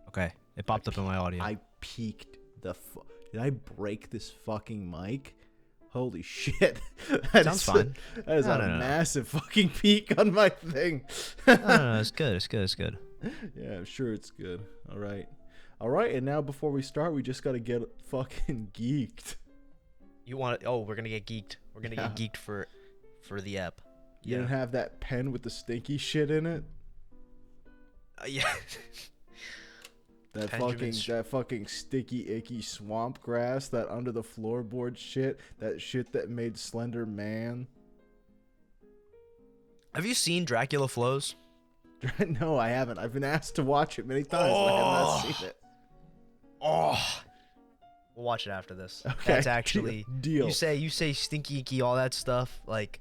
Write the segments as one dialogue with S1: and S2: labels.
S1: Okay, it popped up in my audio.
S2: I peaked the. Did I break this fucking mic? Holy shit!
S1: Sounds fine.
S2: That is a massive fucking peak on my thing.
S1: No, it's good. It's good. It's good.
S2: Yeah, I'm sure it's good. All right. And now before we start, we just gotta get fucking geeked.
S1: You want? Oh, we're gonna get geeked. We're gonna get geeked for the app.
S2: You don't have that pen with the stinky shit in it?
S1: Yeah.
S2: That fucking sticky, icky swamp grass, that under the floorboard shit, that shit that made Slender Man.
S1: Have you seen Dracula Flows?
S2: No, I haven't. I've been asked to watch it many times, but I have not seen it.
S1: Oh, we'll watch it after this.
S2: Okay,
S1: that's actually
S2: deal.
S1: You say stinky, icky, all that stuff. Like,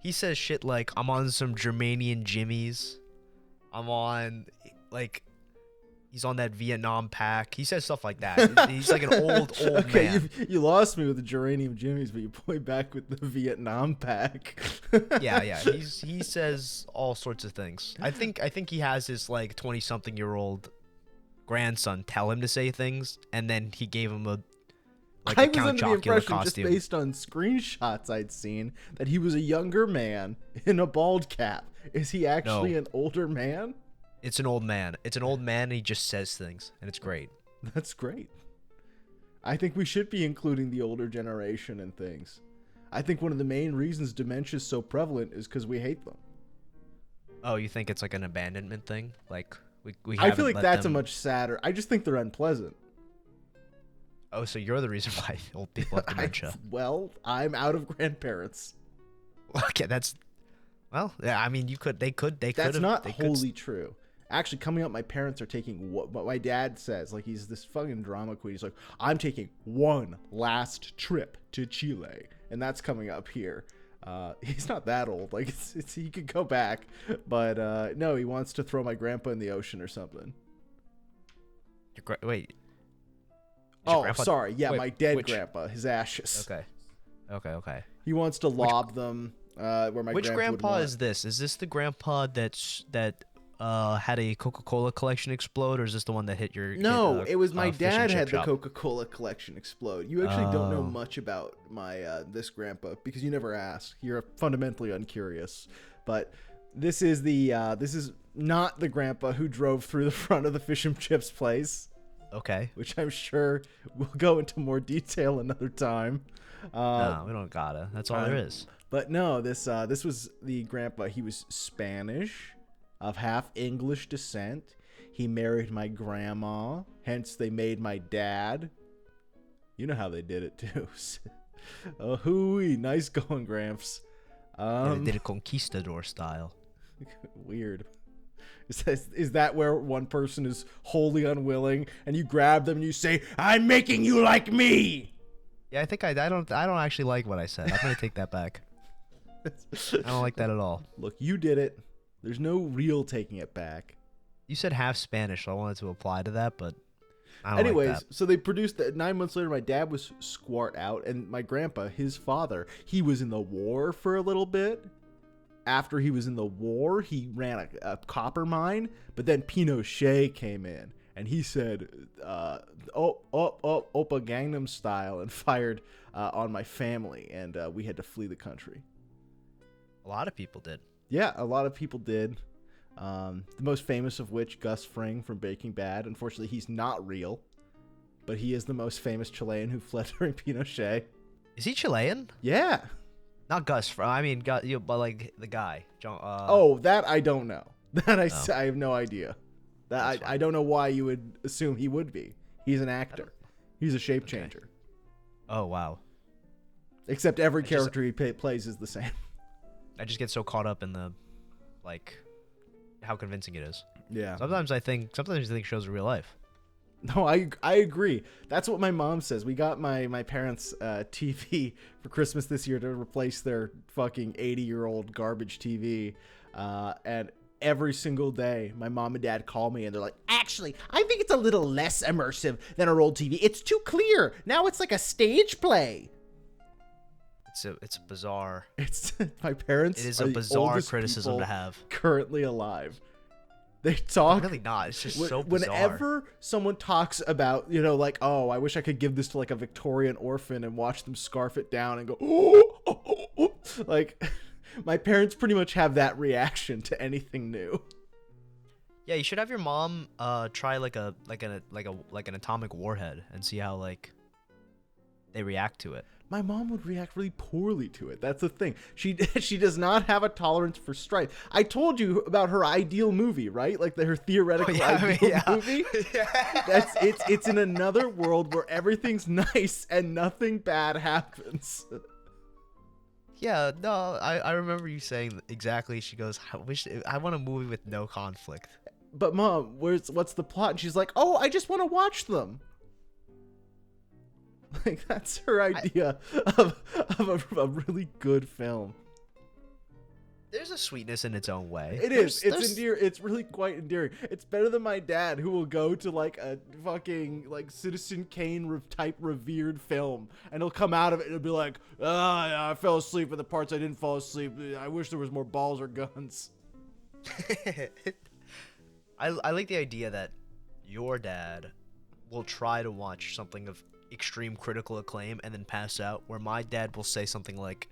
S1: he says shit like, I'm on some Germanian jimmies. I'm on like. He's on that Vietnam pack. He says stuff like that. He's like an old
S2: okay,
S1: man.
S2: You lost me with the geranium jimmies, but you point back with the Vietnam pack.
S1: yeah. He says all sorts of things. I think he has his like 20-something-year-old grandson tell him to say things, and then he gave him a Count Chocula costume.
S2: Just based on screenshots I'd seen, that he was a younger man in a bald cap. Is he actually an older man?
S1: It's an old man. It's an old man, and he just says things, and it's great.
S2: That's great. I think we should be including the older generation in things. I think one of the main reasons dementia is so prevalent is because we hate them.
S1: Oh, you think it's like an abandonment thing? Like we
S2: I feel like that's
S1: them...
S2: a much sadder. I just think they're unpleasant.
S1: Oh, so you're the reason why old people have dementia?
S2: I'm out of grandparents.
S1: Okay, that's. Well, yeah. I mean, They could.
S2: That's not wholly true. Actually, coming up, my parents are taking what my dad says. Like, he's this fucking drama queen. He's like, I'm taking one last trip to Chile, and that's coming up here. He's not that old. Like, it's he could go back, but no, he wants to throw my grandpa in the ocean or something.
S1: Wait.
S2: Oh, sorry. Yeah, my dead grandpa, his ashes.
S1: Okay.
S2: He wants to lob them where my
S1: Which grandpa is this? Is this the grandpa that had a Coca-Cola collection explode, or is this the one that hit your?
S2: No, it was my dad had the Coca-Cola collection explode. You actually don't know much about my this grandpa because you never asked. You're fundamentally uncurious. But this is not the grandpa who drove through the front of the fish and chips place.
S1: Okay.
S2: Which I'm sure we'll go into more detail another time.
S1: No, we don't gotta. That's all there is.
S2: But no, this was the grandpa. He was Spanish, of half English descent. He married my grandma, hence they made my dad. You know how they did it too. Oh, hooey, nice going, Gramps.
S1: They did it conquistador style.
S2: Weird. Is that where one person is wholly unwilling and you grab them and you say, "I'm making you like me"?
S1: Yeah, I think I don't actually like what I said. I'm gonna take that back. I don't like that at all.
S2: Look, you did it. There's no real taking it back.
S1: You said half Spanish, so I wanted to apply to that, but I don't
S2: anyways,
S1: like that.
S2: So they produced that. 9 months later, my dad was squart out, and my grandpa, his father, he was in the war for a little bit. After he was in the war, he ran a copper mine, but then Pinochet came in, and he said, Oppa Gangnam Style, and fired on my family, and we had to flee the country.
S1: A lot of people did.
S2: Yeah, a lot of people did. The most famous of which, Gus Fring from Breaking Bad. Unfortunately, he's not real, but he is the most famous Chilean who fled during Pinochet.
S1: Is he Chilean?
S2: Yeah.
S1: Not Gus Fring. I mean, but like the guy.
S2: That I don't know. I have no idea. I don't know why you would assume he would be. He's an actor. He's a shape changer.
S1: Oh, wow.
S2: Except every character he plays is the same.
S1: I just get so caught up in the, like, how convincing it is.
S2: Yeah.
S1: Sometimes I think shows are real life.
S2: No, I agree. That's what my mom says. We got my parents' TV for Christmas this year to replace their fucking 80-year-old garbage TV. And every single day, my mom and dad call me and they're like, "Actually, I think it's a little less immersive than our old TV. It's too clear. Now it's like a stage play."
S1: It's bizarre.
S2: It's my parents.
S1: It is a bizarre criticism to have.
S2: Currently alive. They talk.
S1: Really not. It's just so bizarre.
S2: Whenever someone talks about, like, oh, I wish I could give this to like a Victorian orphan and watch them scarf it down and go, oh. Like, my parents pretty much have that reaction to anything new.
S1: Yeah, you should have your mom try like an atomic warhead and see how like they react to it.
S2: My mom would react really poorly to it. That's the thing. She does not have a tolerance for strife. I told you about her ideal movie, right? Like her theoretical ideal movie. Yeah. It's in another world where everything's nice and nothing bad happens.
S1: Yeah, no, I remember you saying exactly. She goes, I want a movie with no conflict.
S2: But Mom, what's the plot? And she's like, oh, I just want to watch them. Like, that's her idea of a really good film.
S1: There's a sweetness in its own way.
S2: It is. It's endearing. It's really quite endearing. It's better than my dad, who will go to like a fucking like Citizen Kane type revered film, and he'll come out of it and he'll be like, I fell asleep at the parts I didn't fall asleep. I wish there was more balls or guns.
S1: I like the idea that your dad will try to watch something of extreme critical acclaim and then pass out, where my dad will say something like,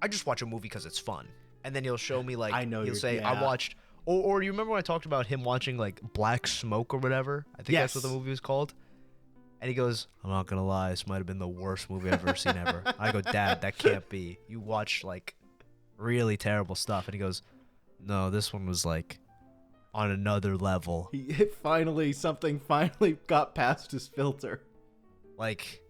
S1: I just watch a movie because it's fun. And then he'll show me like, he'll say, yeah. I watched, or you remember when I talked about him watching like Black Smoke or whatever? I think that's what the movie was called. And he goes, I'm not going to lie, this might have been the worst movie I've ever seen ever. I go, Dad, that can't be. You watch like really terrible stuff. And he goes, no, this one was like on another level.
S2: Something finally got past his filter.
S1: Like,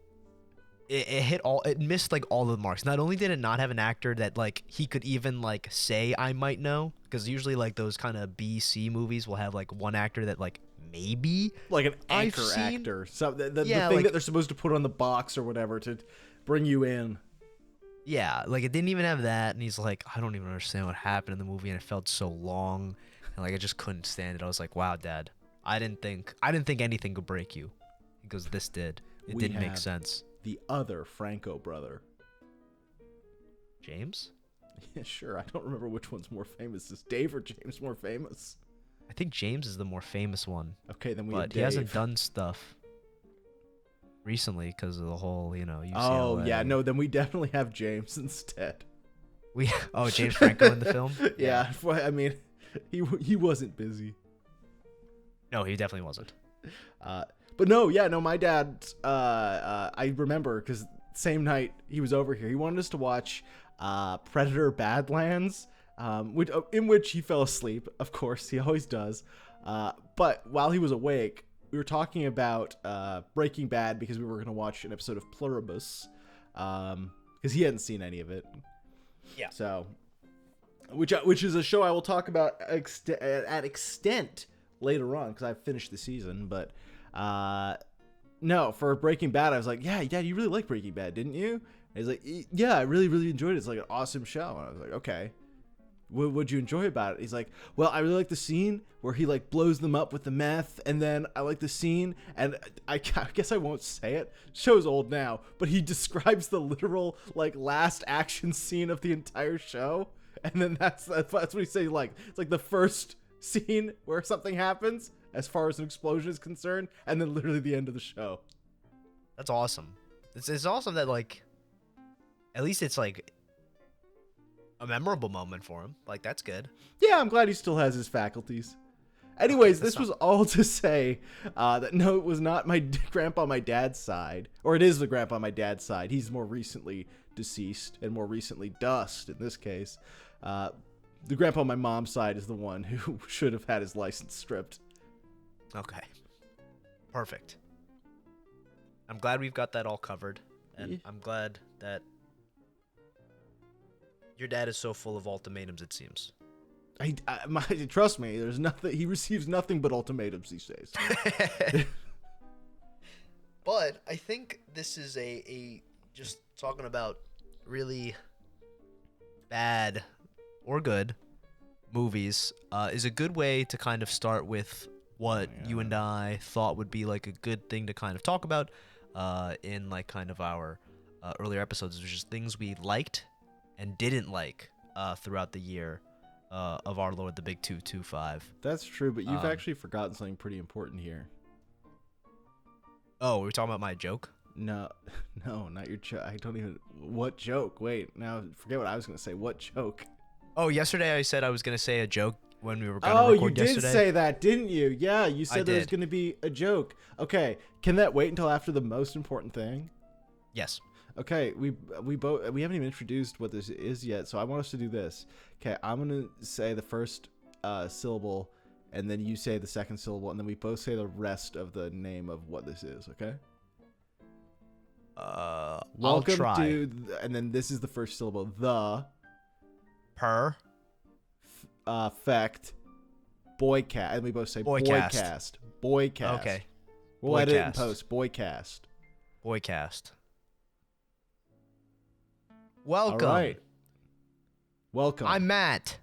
S1: it missed like all the marks. Not only did it not have an actor that like he could even like say I might know, because usually like those kind of B-C movies will have like one actor that like maybe
S2: like an anchor actor, so the thing like, that they're supposed to put on the box or whatever to bring you in.
S1: Yeah, like it didn't even have that, and he's like, I don't even understand what happened in the movie, and it felt so long, and like I just couldn't stand it. I was like, wow, Dad, I didn't think anything could break you. He goes, this did. It didn't make sense.
S2: The other Franco brother,
S1: James?
S2: Yeah, sure. I don't remember which one's more famous. Is Dave or James more famous?
S1: I think James is the more famous one.
S2: Okay, then
S1: but he hasn't done stuff recently because of the whole, UCLA.
S2: Oh yeah, no. Then we definitely have James instead.
S1: James Franco in the film.
S2: Yeah, I mean, he wasn't busy.
S1: No, he definitely wasn't.
S2: But no, my dad, I remember because same night he was over here, he wanted us to watch Predator Badlands, in which he fell asleep. Of course, he always does. But while he was awake, we were talking about Breaking Bad because we were going to watch an episode of Pluribus, because he hadn't seen any of it.
S1: Yeah. So,
S2: which is a show I will talk about at extent later on because I've finished the season, but. No, for Breaking Bad, I was like, yeah, Dad, you really like Breaking Bad, didn't you? And he's like, yeah, I really, really enjoyed it. It's like an awesome show. And I was like, okay, what'd you enjoy about it? He's like, well, I really like the scene where he like blows them up with the meth. And then I like the scene, and I guess I won't say it. Show's old now, but he describes the literal like last action scene of the entire show. And then that's what he says. Like, it's like the first scene where something happens as far as an explosion is concerned, and then literally the end of the show.
S1: That's awesome. It's awesome that like at least it's like a memorable moment for him. Like, that's good.
S2: Yeah, I'm glad he still has his faculties. Anyways, this was all to say that no, it was not my grandpa on my dad's side, or it is the grandpa on my dad's side. He's more recently deceased, and more recently dust in this case. The grandpa on my mom's side is the one who should have had his license stripped.
S1: Okay. Perfect. I'm glad we've got that all covered. And I'm glad that your dad is so full of ultimatums, it seems.
S2: Trust me, there's nothing. He receives nothing but ultimatums these days.
S1: But I think this is a just talking about really bad or good movies is a good way to kind of start with what you and I thought would be like a good thing to kind of talk about in like kind of our earlier episodes, which is things we liked and didn't like throughout the year. of our Lord, the big 225.
S2: That's true, but you've actually forgotten something pretty important here.
S1: Oh, we're talking about my joke?
S2: No, not your joke. I don't even. What joke? Wait, now forget what I was gonna say. What joke?
S1: Oh, yesterday I said I was gonna say a joke when we were gonna
S2: Oh,
S1: record
S2: you
S1: yesterday.
S2: did say that, didn't you? Yeah, you
S1: I
S2: said there was
S1: did.
S2: gonna be a joke. Okay, can that wait until after the most important thing?
S1: Yes.
S2: Okay, we haven't even introduced what this is yet, so I want us to do this. Okay, I'm gonna say the first syllable, and then you say the second syllable, and then we both say the rest of the name of what this is. Okay.
S1: I'll try.
S2: to, and then this is the first syllable. The effect Boycast, and we both say
S1: Boycast.
S2: Boycast.
S1: Okay.
S2: We'll edit it in
S1: Boycast.
S2: post. Boycast.
S1: Boycast. Welcome.
S2: All right. Welcome.
S1: I'm Matt.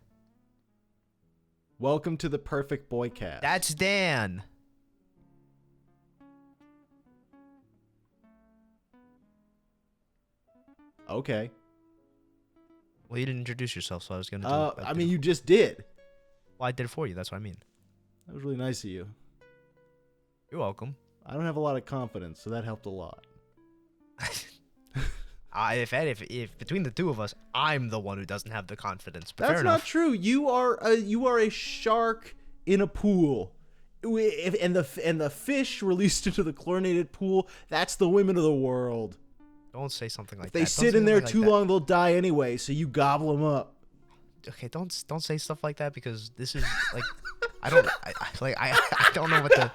S2: Welcome to the perfect Boycast.
S1: That's Dan.
S2: Okay.
S1: Well, you didn't introduce yourself, so I was gonna do it.
S2: I mean, you just did.
S1: Well, I did it for you. That's what I mean.
S2: That was really nice of you.
S1: You're welcome.
S2: I don't have a lot of confidence, so that helped a lot.
S1: If between the two of us, I'm the one who doesn't have the confidence. But
S2: That's
S1: fair
S2: not
S1: enough.
S2: true. You are a shark in a pool. And the fish released into the chlorinated pool, that's the women of the world.
S1: Don't say something like
S2: If
S1: that.
S2: they
S1: Don't
S2: sit
S1: say
S2: in there
S1: something
S2: too
S1: like that.
S2: long, they'll die anyway, so you gobble them up.
S1: Okay, don't say stuff like that, because this is like I don't know what to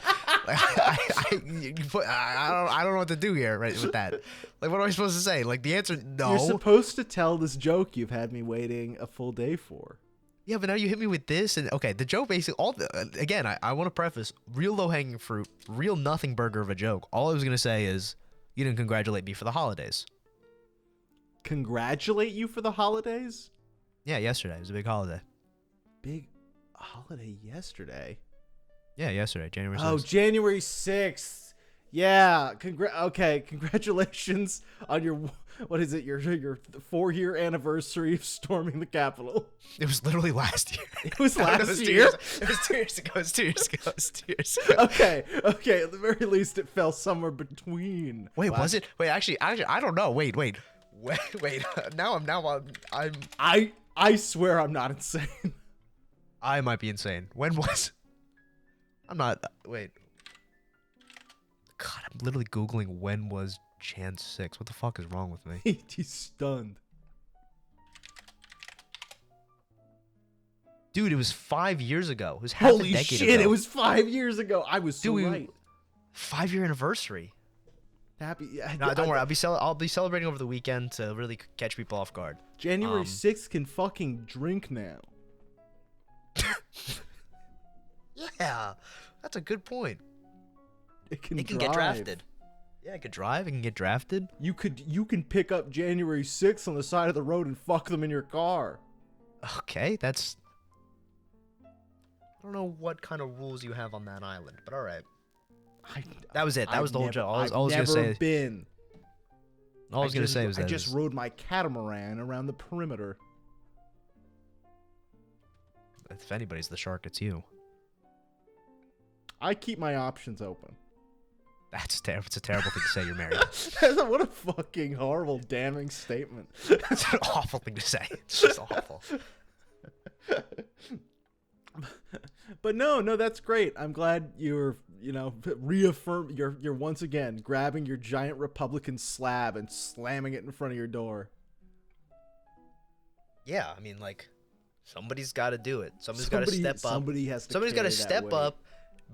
S1: I don't know what to do here right with that. Like, what am I supposed to say? Like, the answer, no.
S2: You're supposed to tell this joke you've had me waiting a full day for.
S1: Yeah, but now you hit me with this, and okay, the joke basically again, I want to preface, real low hanging fruit, real nothing burger of a joke. All I was gonna say is you didn't congratulate me for the holidays.
S2: Congratulate you for the holidays?
S1: Yeah, yesterday. It was a big holiday.
S2: Big holiday yesterday?
S1: Yeah, yesterday, January 6th.
S2: Oh, January 6th. Yeah. Congratulations on your, what is it, your 4-year anniversary of storming the Capitol.
S1: It was literally last year.
S2: It was
S1: No,
S2: last
S1: 2
S2: year?
S1: It was 2 years ago. It was 2 years ago. It was 2 years ago.
S2: Okay. At the very least, it fell somewhere between.
S1: Wait, was it? Wait, actually, I don't know. Wait. Now I'm.
S2: I swear I'm not insane.
S1: I might be insane. When was? I'm not. Wait. God, I'm literally googling when was Jan 6. What the fuck is wrong with me?
S2: He's stunned.
S1: Dude, it was 5 years ago. It was half a
S2: Holy
S1: decade
S2: shit!
S1: ago.
S2: It was 5 years ago. I was so
S1: Dude,
S2: right.
S1: 5-year anniversary.
S2: Happy.
S1: No, don't worry. I'll be celebrating over the weekend to really catch people off guard.
S2: January 6th can fucking drink now.
S1: Yeah, that's a good point.
S2: It can
S1: It can
S2: drive.
S1: get drafted. Yeah, it could drive. It can get drafted.
S2: You can pick up January 6th on the side of the road and fuck them in your car.
S1: Okay, that's. I don't know what kind of rules you have on that island, but all right. That was it. That was the whole joke. All I was gonna say.
S2: Never been.
S1: All I was gonna say was
S2: I
S1: that.
S2: just rode my catamaran around the perimeter.
S1: If anybody's the shark, it's you.
S2: I keep my options open.
S1: That's terrible. It's a terrible thing to say. You're married.
S2: What a fucking horrible, damning statement.
S1: It's an awful thing to say. It's just awful.
S2: But no, that's great. I'm glad you're, reaffirm. You're once again grabbing your giant Republican slab and slamming it in front of your door.
S1: Yeah, I mean, like, somebody's got to do it. Somebody's got to step up.
S2: Somebody has to.
S1: Somebody's got to
S2: carry that
S1: step
S2: weight.
S1: up,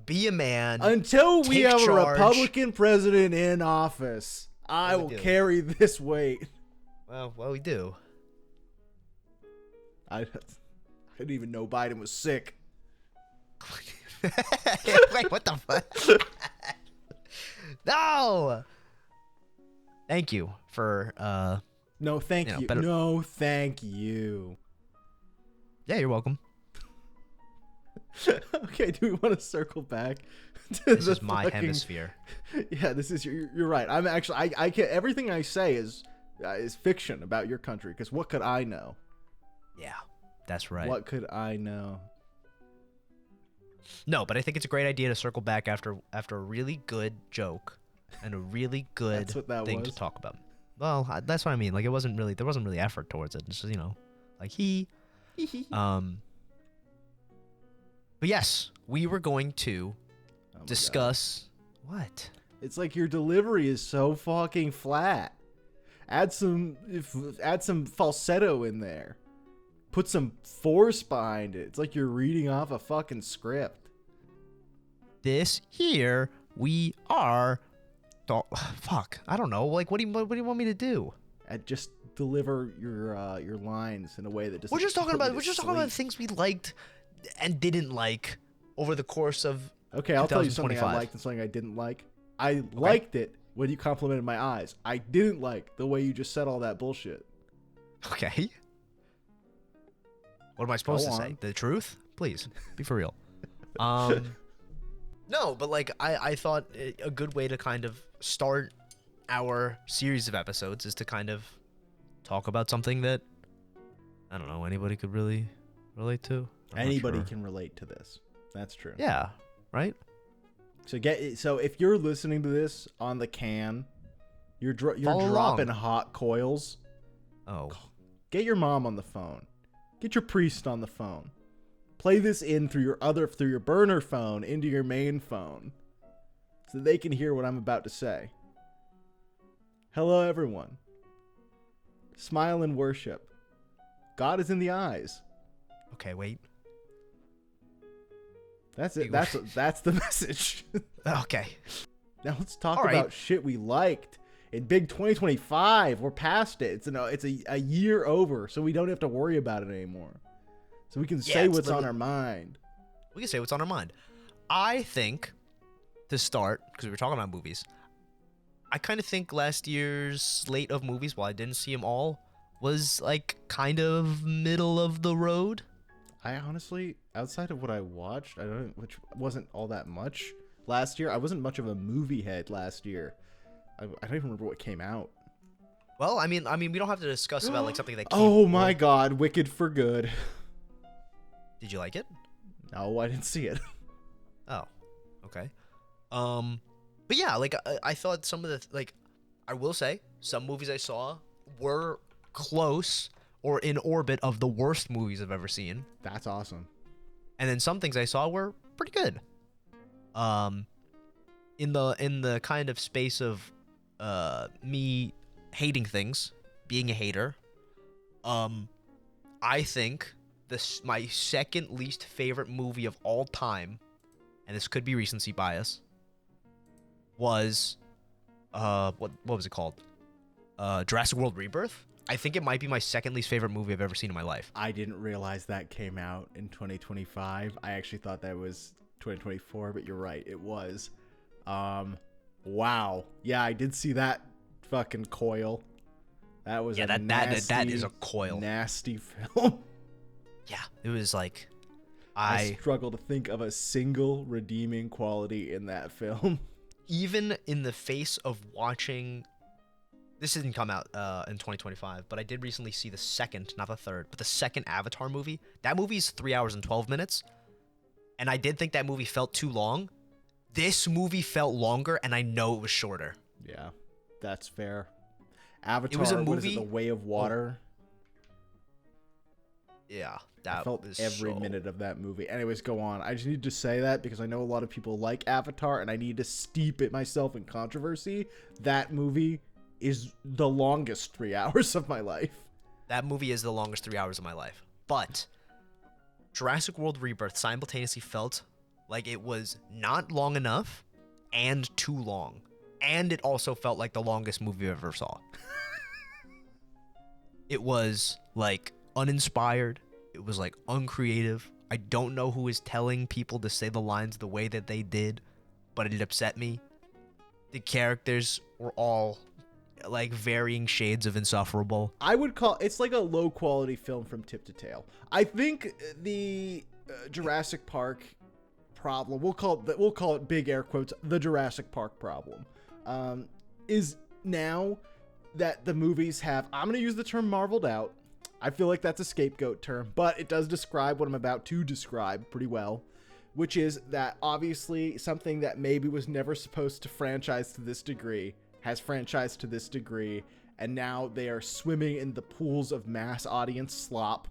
S1: be a man.
S2: Until we
S1: take
S2: have
S1: charge.
S2: a Republican president in office, I
S1: we
S2: will
S1: do.
S2: carry this weight.
S1: Well, we do.
S2: I didn't even know Biden was sick.
S1: Wait, what the fuck? No. Thank you for
S2: No, thank you.
S1: better-
S2: No, thank you.
S1: Yeah, you're welcome.
S2: Okay, do we want to circle back to
S1: This
S2: the
S1: is my
S2: fucking-
S1: hemisphere.
S2: Yeah, this is you're right. I'm actually I can't, everything I say is fiction about your country, because what could I know?
S1: Yeah, That's right.
S2: What could I know?
S1: No, but I think it's a great idea to circle back after a really good joke and a really good
S2: That's what that
S1: thing
S2: was?
S1: to talk about. Well, that's what I mean. Like there wasn't really effort towards it. It's just, like But yes, we were going to
S2: Oh my
S1: discuss what?
S2: God. It's like your delivery is so fucking flat. Add some falsetto in there. Put some force behind it. It's like you're reading off a fucking script.
S1: This here we are. Fuck, I don't know. Like, what do you want me to do?
S2: Just deliver your lines in a way that doesn't.
S1: We're just talking
S2: put me
S1: about
S2: to sleep.
S1: things we liked and didn't like over the course of.
S2: Okay, I'll tell you something I
S1: 2025.
S2: liked and something I didn't like. I liked it when you complimented my eyes. I didn't like the way you just said all that bullshit.
S1: Okay. What am I supposed
S2: Go
S1: to say?
S2: on.
S1: The truth? Please, be for real. No, but like I thought a good way to kind of start our series of episodes is to kind of talk about something that I don't know anybody could really relate to. I'm not
S2: Anybody
S1: sure.
S2: can relate to this. That's true.
S1: Yeah. Right.
S2: So if you're listening to this on the can, you're
S1: Follow
S2: dropping
S1: along.
S2: hot coils.
S1: Oh.
S2: Get your mom on the phone. Get your priest on the phone. Play this in through your burner phone into your main phone, so they can hear what I'm about to say. Hello, everyone. Smile and worship. God is in the eyes.
S1: Okay. Wait.
S2: That's it. That's the message.
S1: Okay.
S2: Now let's talk
S1: All right.
S2: about shit we liked. In big 2025, we're past it. It's a year over, so we don't have to worry about it anymore. So we can say
S1: it's
S2: what's on
S1: literally-
S2: our mind.
S1: We can say what's on our mind. I think to start, because we were talking about movies, I kind of think last year's slate of movies, while I didn't see them all, was like kind of middle of the road.
S2: I honestly, outside of what I watched, which wasn't all that much last year. I wasn't much of a movie head last year. I don't even remember what came out.
S1: Well, I mean, we don't have to discuss about like something that.
S2: Oh my God, Wicked for Good.
S1: Did you like it?
S2: No, I didn't see it.
S1: Oh, okay. But yeah, like I thought some of the I will say some movies I saw were close or in orbit of the worst movies I've ever seen,
S2: That's awesome.
S1: and then some things I saw were pretty good. In the kind of space of me hating things, being a hater, I think my second least favorite movie of all time, and this could be recency bias, was what was it called? Jurassic World Rebirth. I think it might be my second least favorite movie I've ever seen in my life.
S2: I didn't realize that came out in 2025. I actually thought that was 2024, but you're right, it was. Wow. Yeah, I did see that fucking coil. That was
S1: that is a coil.
S2: Nasty film.
S1: Yeah, it was like
S2: I struggle to think of a single redeeming quality in that film.
S1: even in the face of watching. This didn't come out in 2025, but I did recently see the second, not the third, but the second Avatar movie. That movie is 3 hours and 12 minutes, and I did think that movie felt too long. This movie felt longer, and I know it was shorter.
S2: Yeah, that's fair. Avatar,
S1: was a
S2: what is it,
S1: movie-
S2: The Way of Water?
S1: Yeah,
S2: I
S1: that
S2: felt
S1: was
S2: every
S1: so-
S2: minute of that movie. Anyways, go on. I just need to say that because I know a lot of people like Avatar, and I need to steep it myself in controversy. That movie is the longest 3 hours of my life.
S1: That movie is the longest 3 hours of my life. But Jurassic World Rebirth simultaneously felt like it was not long enough and too long. And it also felt like the longest movie I ever saw. It was like uninspired. It was like uncreative. I don't know who is telling people to say the lines the way that they did, but it upset me. The characters were all like varying shades of insufferable.
S2: I would call it's like a low quality film from tip to tail. I think the Jurassic Park problem, we'll call it big air quotes, the Jurassic Park problem, is now that the movies have, I'm going to use the term marveled out, I feel like that's a scapegoat term, but it does describe what I'm about to describe pretty well, which is that obviously something that maybe was never supposed to franchise to this degree has franchised to this degree, and now they are swimming in the pools of mass audience slop.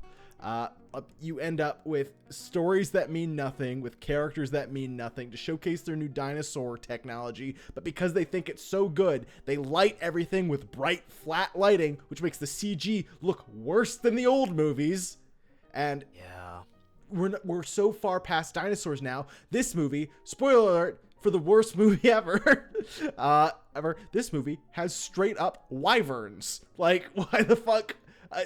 S2: You end up with stories that mean nothing, with characters that mean nothing, to showcase their new dinosaur technology, but because they think it's so good, they light everything with bright, flat lighting, which makes the CG look worse than the old movies. And
S1: Yeah.
S2: we're so far past dinosaurs now. This movie, spoiler alert, for the worst movie ever, this movie has straight up wyverns. Like, why the fuck?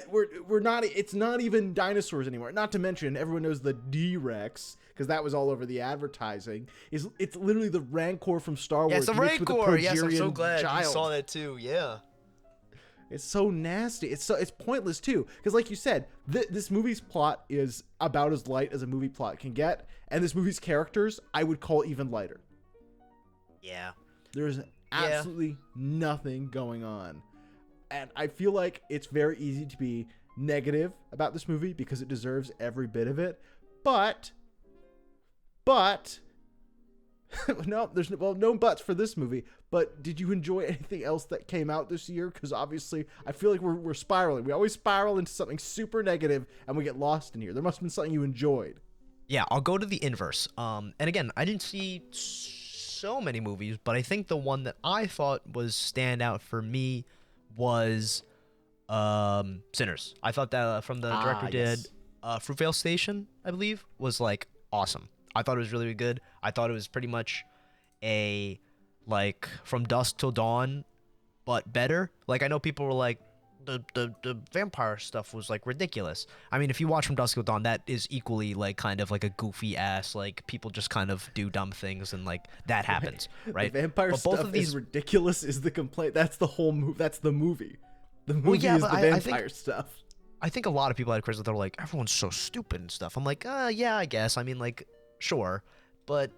S2: We're not. It's not even dinosaurs anymore. Not to mention, everyone knows the D-Rex because that was all over the advertising. It's literally the Rancor from Star Wars.
S1: Yeah, it's a
S2: mixed with a
S1: Rancor. Yes, I'm so
S2: Progerian
S1: glad you
S2: child.
S1: saw that too. Yeah.
S2: It's so nasty. It's pointless too, because like you said, this movie's plot is about as light as a movie plot can get, and this movie's characters I would call even lighter.
S1: Yeah.
S2: There's absolutely nothing going on. And I feel like it's very easy to be negative about this movie because it deserves every bit of it. But no, there's no buts for this movie. But did you enjoy anything else that came out this year? Because obviously I feel like we're spiraling. We always spiral into something super negative and we get lost in here. There must have been something you enjoyed.
S1: Yeah, I'll go to the inverse. And again, I didn't see so many movies, but I think the one that I thought was standout for me was Sinners. I thought that from the director
S2: yes.
S1: did Fruitvale Station, I believe, was like awesome. I thought it was really, really good. I thought it was pretty much a like From Dusk Till Dawn, but better. Like I know people were like the vampire stuff was like ridiculous. I mean, if you watch From Dusk Till Dawn, that is equally like kind of like a goofy ass, like people just kind of do dumb things and like that happens, right?
S2: The vampire
S1: but
S2: stuff
S1: both of these
S2: is ridiculous is the complaint. That's the whole movie. That's the movie. The movie is the vampire stuff.
S1: I think a lot of people had criticism. They're like, everyone's so stupid and stuff. I'm like, yeah, I guess. I mean, like, sure, but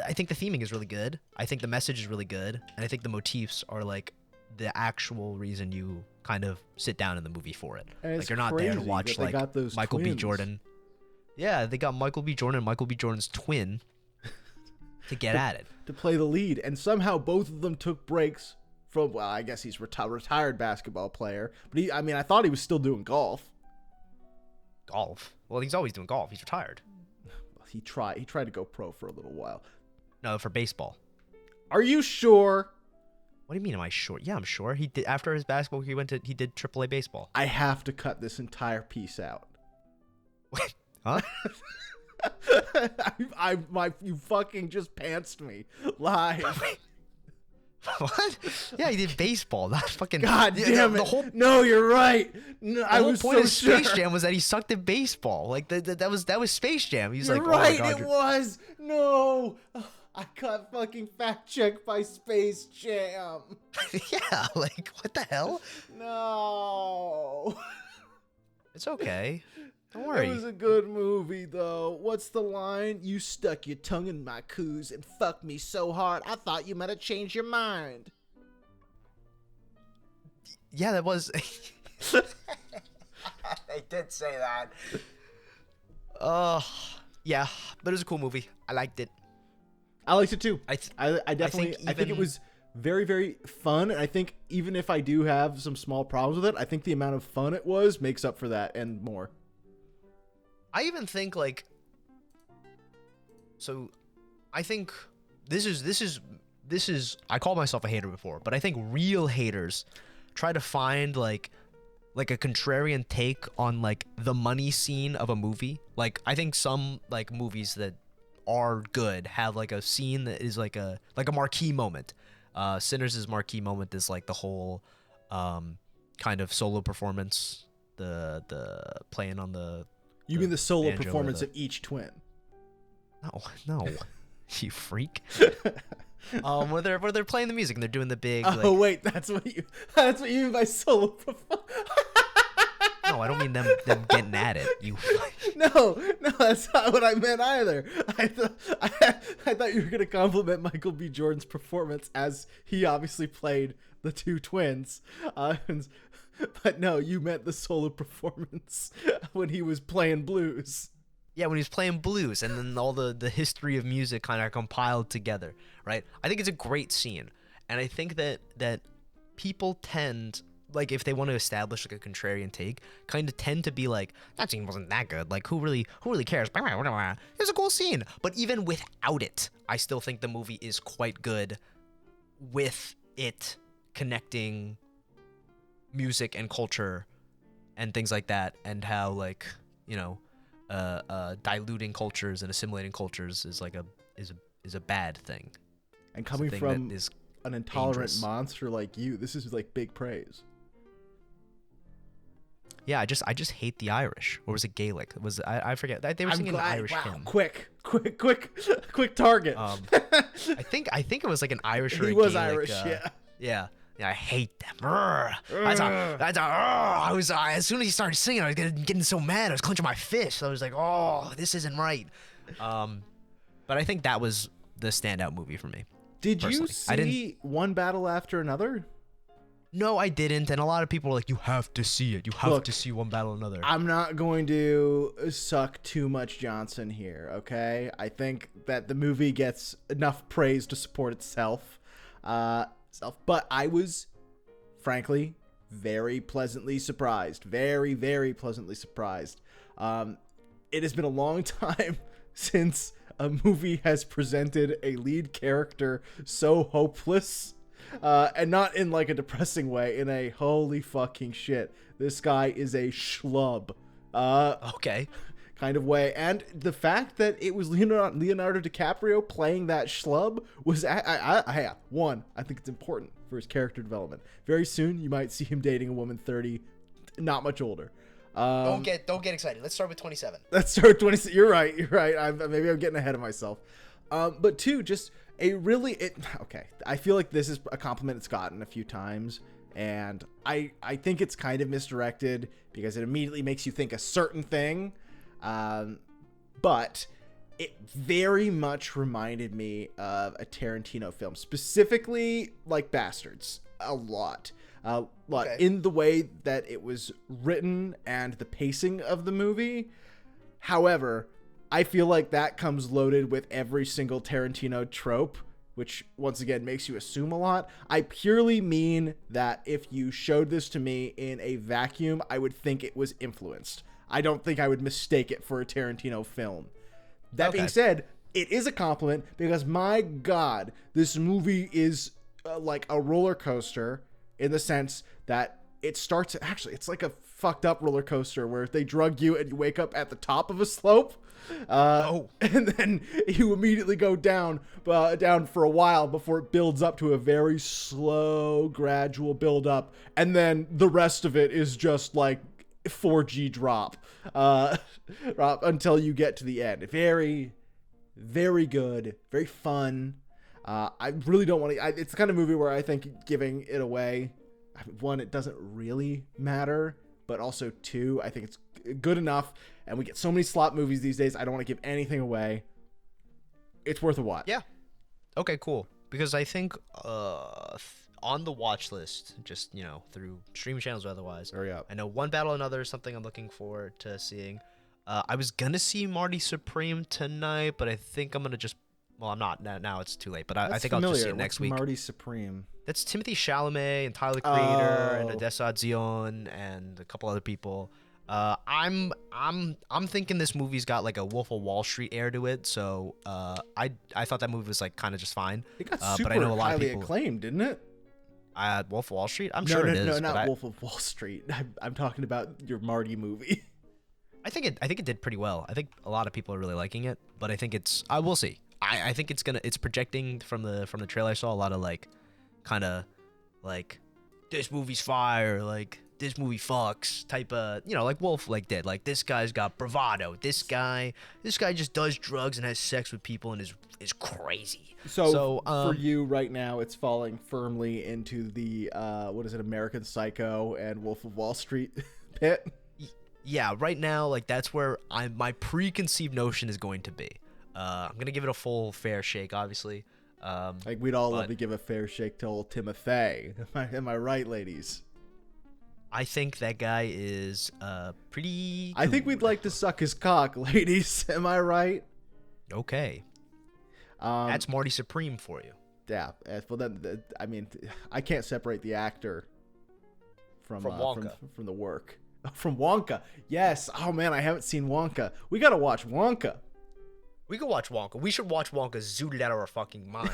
S1: I think the theming is really good. I think the message is really good, and I think the motifs are like the actual reason you kind of sit down in the movie for it.
S2: And
S1: Like you're not there to watch like Michael B.
S2: twins.
S1: Jordan. Yeah, they got Michael B. Jordan and Michael B. Jordan's twin to get at it.
S2: to play the lead, and somehow both of them took breaks from. Well, I guess he's retired basketball player, but I thought he was still doing golf.
S1: Golf. Well, he's always doing golf. He's retired.
S2: He tried to go pro for a little while.
S1: No, for baseball.
S2: Are you sure?
S1: What do you mean? Am I sure? Yeah, I'm sure. He did after his basketball. He did AAA baseball.
S2: I have to cut this entire piece out.
S1: Huh?
S2: You fucking just pantsed me live.
S1: What? Yeah, he did baseball. Not fucking.
S2: God
S1: yeah,
S2: damn it!
S1: The whole
S2: No, you're right. No,
S1: the whole point of Space Jam was that he sucked at baseball. Like that was Space Jam. He's
S2: You're
S1: like,
S2: right.
S1: oh my God,
S2: It was. No, I got fucking fact checked by Space Jam.
S1: yeah, like what the hell?
S2: No.
S1: It's okay. Don't
S2: It
S1: worry.
S2: was a good movie, though. What's the line? You stuck your tongue in my coos and fucked me so hard, I thought you might have changed your mind.
S1: Yeah, that was. They did say that. Yeah, but it was a cool movie. I liked it.
S2: I liked it too.
S1: I
S2: definitely. I think it was very, very fun. And I think even if I do have some small problems with it, I think the amount of fun it was makes up for that and more.
S1: I even think like. So, I think this is. I called myself a hater before, but I think real haters try to find like a contrarian take on like the money scene of a movie. Like I think some like movies that are good have like a scene that is like a marquee moment. Sinners' marquee moment is like the whole kind of solo performance, the playing on the.
S2: You mean the solo
S1: banjo
S2: performance of each twin?
S1: No, you freak. Where they're playing the music and they're doing the big.
S2: Oh wait, that's what you mean by solo performance.
S1: No, I don't mean them getting at it. You.
S2: No, that's not what I meant either. I thought you were gonna compliment Michael B. Jordan's performance as he obviously played the two twins. But no, you meant the solo performance when he was playing blues.
S1: Yeah, when he was playing blues, and then all the history of music kind of compiled together, right? I think it's a great scene, and I think that people tend, like, if they want to establish like a contrarian take, kind of tend to be like, that scene wasn't that good. Like, who really cares? It's a cool scene, but even without it, I still think the movie is quite good with it connecting music and culture and things like that, and how, like, you know, diluting cultures and assimilating cultures is like a bad thing.
S2: And coming from an intolerant
S1: dangerous
S2: monster like you, this is like big praise.
S1: Yeah, I just hate the Irish. Or was it Gaelic? I forget. They were singing an Irish hymn.
S2: Quick target.
S1: I think it was like an Irish or
S2: he
S1: a
S2: was
S1: Gaelic,
S2: Irish, yeah.
S1: Yeah, I hate them. As soon as he started singing, I was getting so mad. I was clenching my fist. I was like, oh, this isn't right. But I think that was the standout movie for me.
S2: Did you see One Battle After Another?
S1: No, I didn't. And a lot of people are like, you have to see it. You have to see One Battle Another.
S2: I'm not going to suck too much Johnson here, okay? I think that the movie gets enough praise to support itself. But I was, frankly, very pleasantly surprised. Very, very pleasantly surprised. It has been a long time since a movie has presented a lead character so hopeless. And not in like a depressing way, in a holy fucking shit, this guy is a schlub
S1: okay,
S2: kind of way. And the fact that it was Leonardo DiCaprio playing that schlub was I think it's important for his character development. Very soon you might see him dating a woman 30, not much older.
S1: Don't get excited. Let's start with 27.
S2: Let's start with 27. You're right. Maybe I'm getting ahead of myself. But two, just okay. I feel like this is a compliment it's gotten a few times, and I think it's kind of misdirected because it immediately makes you think a certain thing. But it very much reminded me of a Tarantino film, specifically like Bastards, a lot. Okay. In the way that it was written and the pacing of the movie. However, I feel like that comes loaded with every single Tarantino trope, which once again makes you assume a lot. I purely mean that if you showed this to me in a vacuum, I would think it was influenced. I don't think I would mistake it for a Tarantino film. That being said, it is a compliment because, my God, this movie is like a roller coaster in the sense that it starts, actually, it's like a fucked up roller coaster where they drug you and you wake up at the top of a slope. And then you immediately go down for a while before it builds up to a very slow, gradual build up, and then the rest of it is just like 4G drop until you get to the end. Very, very good, very fun. I really don't want to. It's the kind of movie where I think giving it away, one, it doesn't really matter, but also two, I think it's good enough. And we get so many slot movies these days, I don't want to give anything away. It's worth a watch.
S1: Yeah. Okay, cool. Because I think on the watch list, just, through streaming channels or otherwise,
S2: hurry up.
S1: I know One Battle Another is something I'm looking forward to seeing. I was going to see Marty Supreme tonight, but I think I'm going to just... Well, I'm not. Now it's too late, but I think I'll just see it next week.
S2: Marty Supreme?
S1: That's Timothée Chalamet and Tyler Creator and Odessa Zion and a couple other people. I'm thinking this movie's got like a Wolf of Wall Street air to it, so I thought that movie was like kind of just fine.
S2: It got super highly acclaimed, didn't it?
S1: Wolf of Wall Street? I'm sure it is.
S2: No, not Wolf of Wall Street. I'm talking about your Marty movie.
S1: I think it did pretty well. I think a lot of people are really liking it, but I think we'll see. I think it's projecting from the trailer. I saw a lot of like kind of like this movie's fire, like this movie fucks type of, like Wolf like did, like this guy's got bravado, this guy just does drugs and has sex with people and is crazy.
S2: So for you right now, it's falling firmly into the American Psycho and Wolf of Wall Street pit.
S1: Yeah, right now, like that's where my preconceived notion is going to be. I'm gonna give it a full fair shake, obviously.
S2: We'd all love to give a fair shake to old Timothée. Am I right, ladies?
S1: I think that guy is pretty.
S2: I think we'd
S1: good.
S2: like to suck his cock, ladies. Am I right?
S1: Okay,
S2: Um,
S1: that's Marty Supreme for you.
S2: yeah. Well, then, I mean, I can't separate the actor from
S1: Wonka.
S2: from the work. From Wonka. Yes. Oh man, I haven't seen Wonka. We gotta watch Wonka.
S1: We could watch Wonka. We should watch Wonka zooted out of our fucking mind.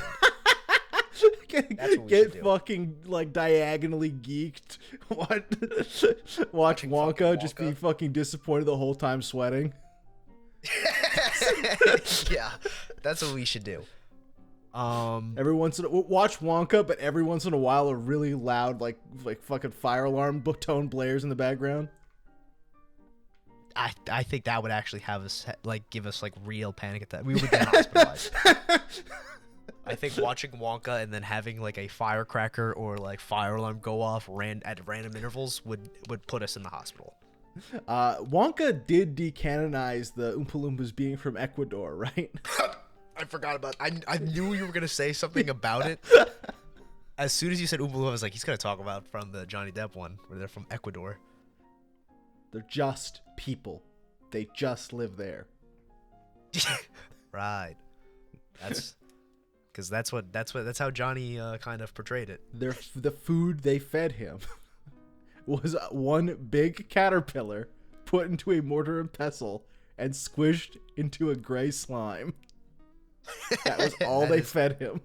S2: Get
S1: That's what we should do.
S2: fucking like diagonally geeked. Watch Wonka, just be
S1: Wonka.
S2: fucking disappointed the whole time, sweating.
S1: Yeah, that's what we should do.
S2: Every once in watch Wonka, but every once in a while a really loud like fucking fire alarm tone blares in the background.
S1: I think that would actually have us like give us like real panic attack. We would get hospitalized. I think watching Wonka and then having like a firecracker or like fire alarm go off at random intervals would put us in the hospital.
S2: Wonka did decanonize the Oompa Loompas being from Ecuador, right?
S1: I forgot about. I knew you were gonna say something about it. As soon as you said Oompa Loompa, I was like, he's gonna talk about from the Johnny Depp one where they're from Ecuador.
S2: They're just people. They just live there.
S1: Right. That's because that's how Johnny kind of portrayed it.
S2: The food they fed him was one big caterpillar put into a mortar and pestle and squished into a gray slime. That was all they fed him.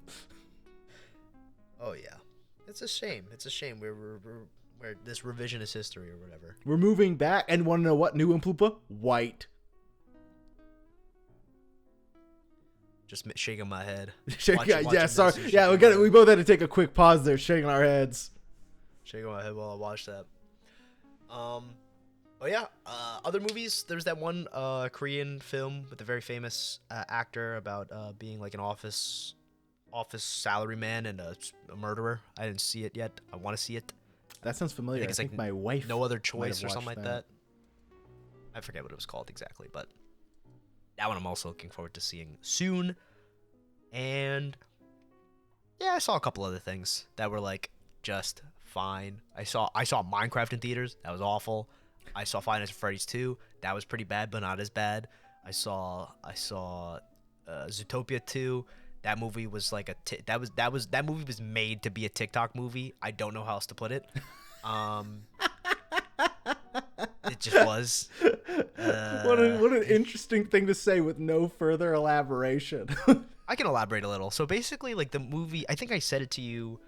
S1: Oh yeah, it's a shame. It's a shame we're this revisionist history or whatever.
S2: We're moving back, and want to know what new Oompa Loompa? White.
S1: Just shaking my head.
S2: Yeah, sorry. Yeah, we both had to take a quick pause there, shaking our heads.
S1: Shaking my head while I watched that. But yeah, other movies. There's that one Korean film with a very famous actor about being like an office salaryman and a murderer. I didn't see it yet. I want to see it.
S2: That sounds familiar. I think
S1: like
S2: my wife.
S1: No Other Choice or something like
S2: that.
S1: that. I forget what it was called exactly, but that one I'm also looking forward to seeing soon. And yeah, I saw a couple other things that were like just fine. I saw Minecraft in theaters. That was awful. I saw Five Nights at Freddy's 2. That was pretty bad, but not as bad. I saw Zootopia 2. That movie was like that movie was made to be a TikTok movie. I don't know how else to put it. It just was.
S2: What an interesting thing to say with no further elaboration.
S1: I can elaborate a little. So basically, like the movie, I think I said it to you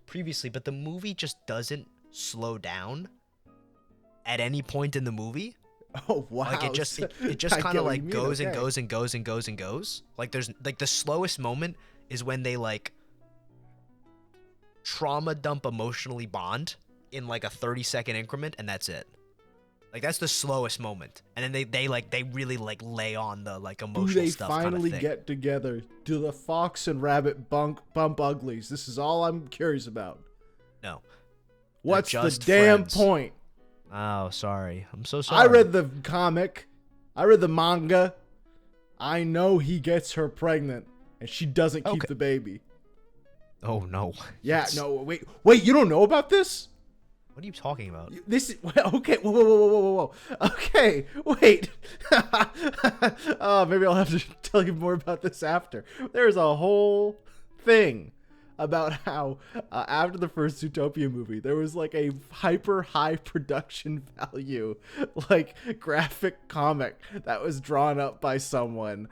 S1: previously, but the movie just doesn't slow down at any point in the movie.
S2: Oh wow!
S1: Like it just kind of like goes and goes and goes and goes and goes. Like there's like the slowest moment is when they like trauma dump emotionally bond in like a 30-second increment, and that's it. Like that's the slowest moment, and then they really like lay on the like emotional stuff.
S2: Do they finally get together? Do the fox and rabbit bump uglies? This is all I'm curious about.
S1: No.
S2: What's the damn point?
S1: Oh, sorry. I'm so sorry.
S2: I read the comic. I read the manga. I know he gets her pregnant, and she doesn't keep the baby.
S1: Oh no.
S2: Yeah. No. Wait. You don't know about this?
S1: What are you talking about?
S2: This is okay. Whoa. Okay, wait. Oh, maybe I'll have to tell you more about this after. There's a whole thing about how after the first Zootopia movie, there was like a hyper high production value, like graphic comic that was drawn up by someone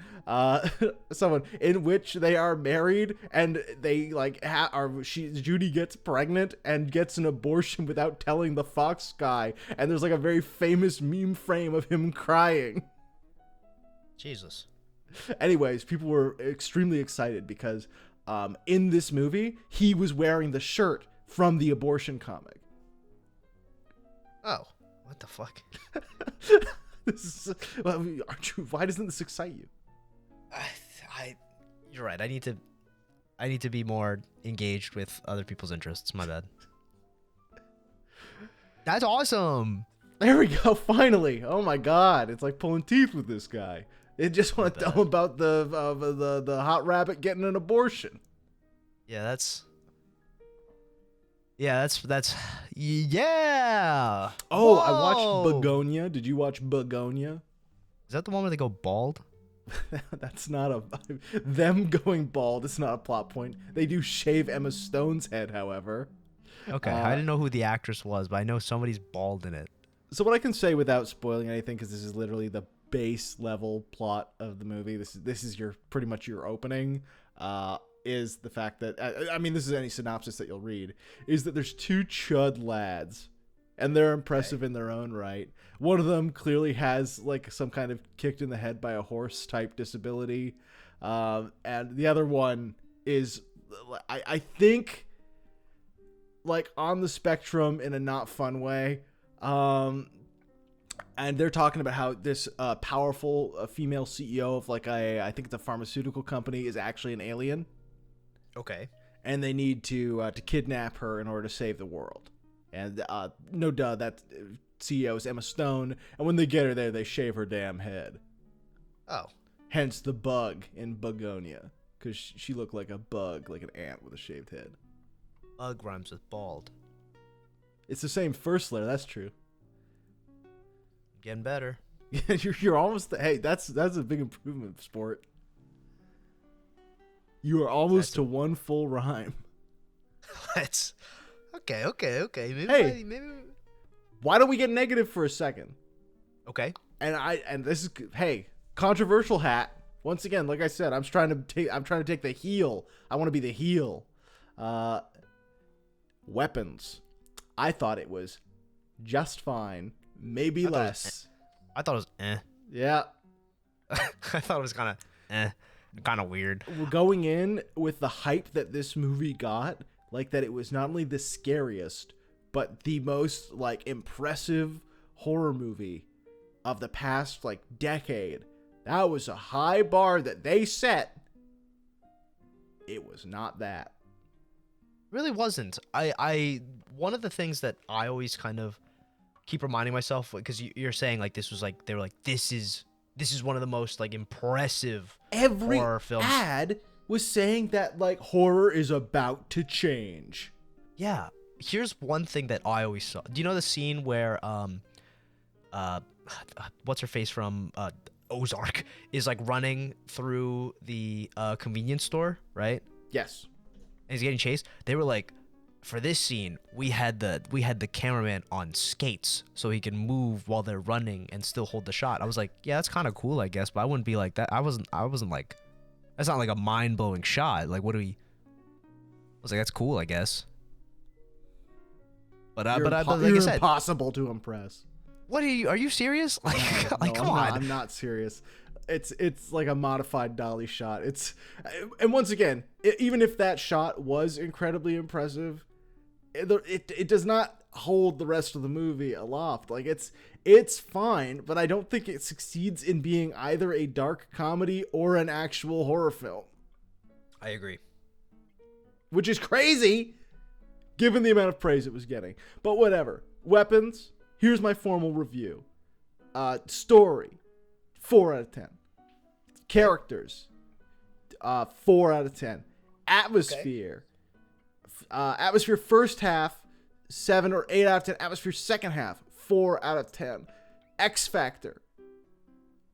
S2: in which they are married and they like Judy gets pregnant and gets an abortion without telling the fox guy, and there's like a very famous meme frame of him crying.
S1: Jesus.
S2: Anyways, people were extremely excited because in this movie, he was wearing the shirt from the abortion comic.
S1: Oh, what the fuck?
S2: Why doesn't this excite you?
S1: You're right. I need to be more engaged with other people's interests. My bad. That's awesome.
S2: There we go. Finally. Oh my God. It's like pulling teeth with this guy. They just want to tell him about the hot rabbit getting an abortion.
S1: Yeah, that's Yeah, that's yeah.
S2: Oh, I watched
S1: Whoa.
S2: Begonia. Did you watch Begonia?
S1: Is that the one where they go bald?
S2: That's not a them going bald. It's not a plot point. They do shave Emma Stone's head, however.
S1: Okay, I
S2: Uh,
S1: didn't know who the actress was, but I know somebody's bald in it.
S2: so what I can say without spoiling anything, because this is literally the base level plot of the movie. This is your pretty much your opening. Is the fact that I mean, this is any synopsis that you'll read, is that there's two chud lads, and they're impressive in their own right. One of them clearly has like some kind of kicked in the head by a horse type disability, and the other one is, I think, like on the spectrum in a not fun way. And they're talking about how this powerful female CEO of like I think it's a pharmaceutical company is actually an alien,
S1: Okay.
S2: and they need to kidnap her in order to save the world. And no duh, that CEO is Emma Stone, and when they get her there, they shave her damn head.
S1: Oh.
S2: Hence the bug in Begonia, because she looked like a bug, like an ant with a shaved head.
S1: Bug rhymes with bald.
S2: It's the same first letter. That's true.
S1: Getting better.
S2: you're almost. Hey, that's a big improvement, sport. You are almost to one full rhyme.
S1: Let's. Okay. Maybe.
S2: Hey.
S1: Maybe.
S2: Why don't we get negative for a second?
S1: Okay.
S2: And this is, hey, controversial hat. Once again, like I said, I'm trying to take the heel. I want to be the heel. Weapons. I thought it was just fine. Maybe less.
S1: I thought it was eh.
S2: Yeah.
S1: I thought it was kind of weird.
S2: We're going in with the hype that this movie got, like that it was not only the scariest, but the most like impressive horror movie of the past like decade. That was a high bar that they set. It was not that.
S1: Really wasn't. I one of the things that I always kind of keep reminding myself, because you're saying like this was like they were like this is one of the most like impressive
S2: Every
S1: horror films.
S2: ad was saying that like horror is about to change.
S1: Yeah. Here's one thing that I always saw. Do you know the scene where what's her face from Ozark is like running through the convenience store, right?
S2: Yes.
S1: And he's getting chased. They were like, for this scene, we had the cameraman on skates so he can move while they're running and still hold the shot. I was like, yeah, that's kind of cool, I guess, but I wouldn't be like that. I wasn't like, that's not like a mind-blowing shot. Like, I was like, that's cool, I guess. But like I said,
S2: impossible to impress.
S1: what are you serious? Like,
S2: No,
S1: like come on.
S2: I'm not serious. It's like a modified dolly shot. And once again, even if that shot was incredibly impressive, it does not hold the rest of the movie aloft. Like it's fine, but I don't think it succeeds in being either a dark comedy or an actual horror film.
S1: I agree.
S2: Which is crazy, given the amount of praise it was getting. But whatever. Weapons. Here's my formal review. Story. 4 out of 10. Characters. 4 out of 10. Atmosphere. Atmosphere first half, 7 or 8 out of 10. Atmosphere second half, 4 out of 10. X Factor.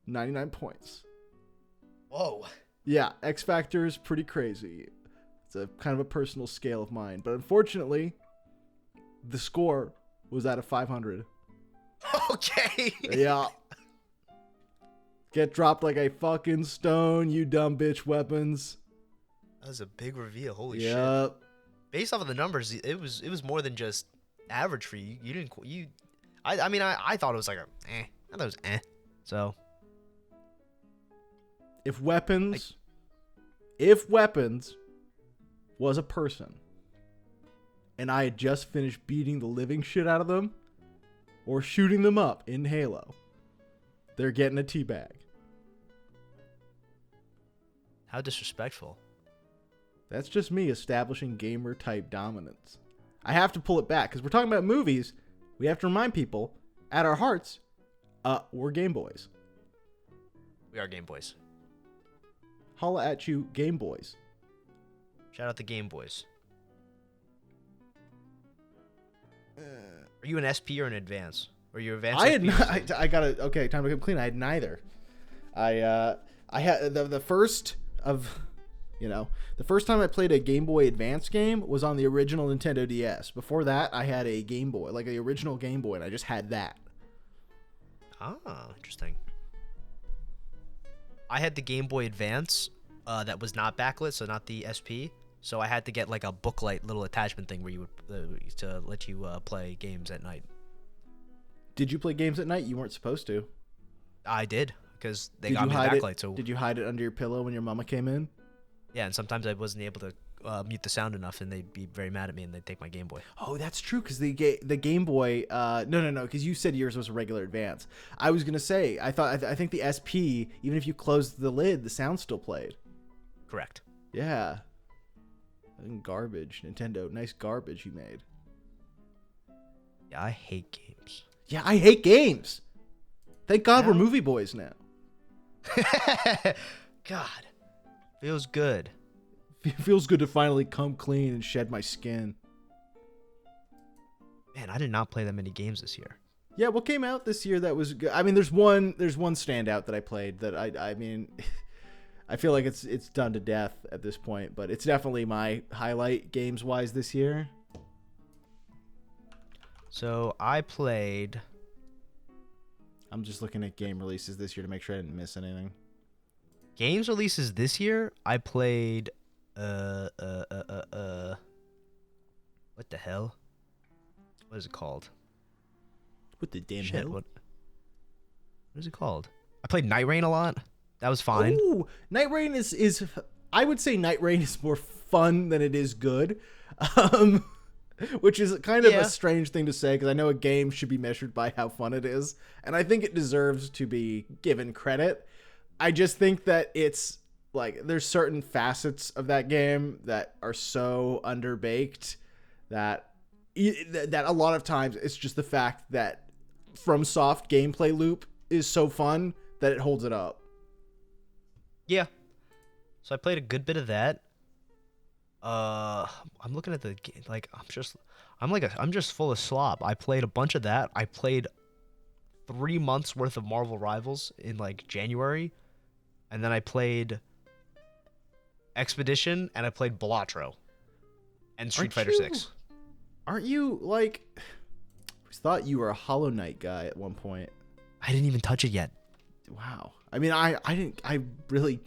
S2: 99 points.
S1: Whoa.
S2: Yeah, X Factor is pretty crazy. It's a kind of a personal scale of mine. But unfortunately, the score was out of 500.
S1: Okay.
S2: Yeah. Get dropped like a fucking stone, you dumb bitch. Weapons.
S1: That was a big reveal. Holy
S2: Yep.
S1: shit. Based off of the numbers, it was more than just average for you. I mean, I thought it was like I thought it was So
S2: If weapons was a person and I had just finished beating the living shit out of them or shooting them up in Halo, they're getting a teabag.
S1: how disrespectful.
S2: That's just me establishing gamer type dominance. I have to pull it back because we're talking about movies. We have to remind people, at our hearts, we're Game Boys.
S1: We are Game Boys.
S2: Holla at you, Game Boys.
S1: Shout out the Game Boys. Are you an SP or an advance? Or you advanced?
S2: I had I gotta okay. Time to come clean. I had neither. I had the first of, the first time I played a Game Boy Advance game was on the original Nintendo DS. Before that, I had a Game Boy, like the original Game Boy, and I just had that.
S1: Ah, interesting. I had the Game Boy Advance that was not backlit, so not the SP. So I had to get like a booklight little attachment thing where you would to let you play games at night.
S2: Did you play games at night? You weren't supposed to.
S1: I did because they got me the backlight. So
S2: did you hide it under your pillow when your mama came in?
S1: Yeah, and sometimes I wasn't able to mute the sound enough, and they'd be very mad at me, and they'd take my Game Boy.
S2: Oh, that's true, because the Game Boy. No, because you said yours was a regular Advance. I was gonna say I think the SP, even if you closed the lid, the sound still played.
S1: Correct.
S2: Yeah. Garbage, Nintendo. Nice garbage you made.
S1: Yeah, I hate games.
S2: Yeah, I hate games. Thank God we're movie boys now.
S1: God, feels good.
S2: It feels good to finally come clean and shed my skin.
S1: Man, I did not play that many games this year.
S2: Yeah, what came out this year that was good? I mean, there's one standout that I played that I mean, I feel like it's done to death at this point, but it's definitely my highlight games wise this year.
S1: So I played.
S2: I'm just looking at game releases this year to make sure I didn't miss anything.
S1: Games releases this year, I played what the hell? What is it called?
S2: What the damn
S1: Shit,
S2: hell?
S1: what is it called? I played Night Rain a lot. That was fine.
S2: Ooh, Night Rain is I would say Night Rain is more fun than it is good. Which is kind of a strange thing to say, because I know a game should be measured by how fun it is, and I think it deserves to be given credit. I just think that it's like there's certain facets of that game that are so underbaked that a lot of times it's just the fact that FromSoft gameplay loop is so fun that it holds it up.
S1: Yeah. So I played a good bit of that. I'm looking at the game, like I'm just full of slop. I played a bunch of that. I played 3 months worth of Marvel Rivals in like January, and then I played Expedition, and I played Balatro and Street Fighter 6.
S2: Aren't you like? I thought you were a Hollow Knight guy at one point.
S1: I didn't even touch it yet.
S2: Wow. I mean, I didn't. I really.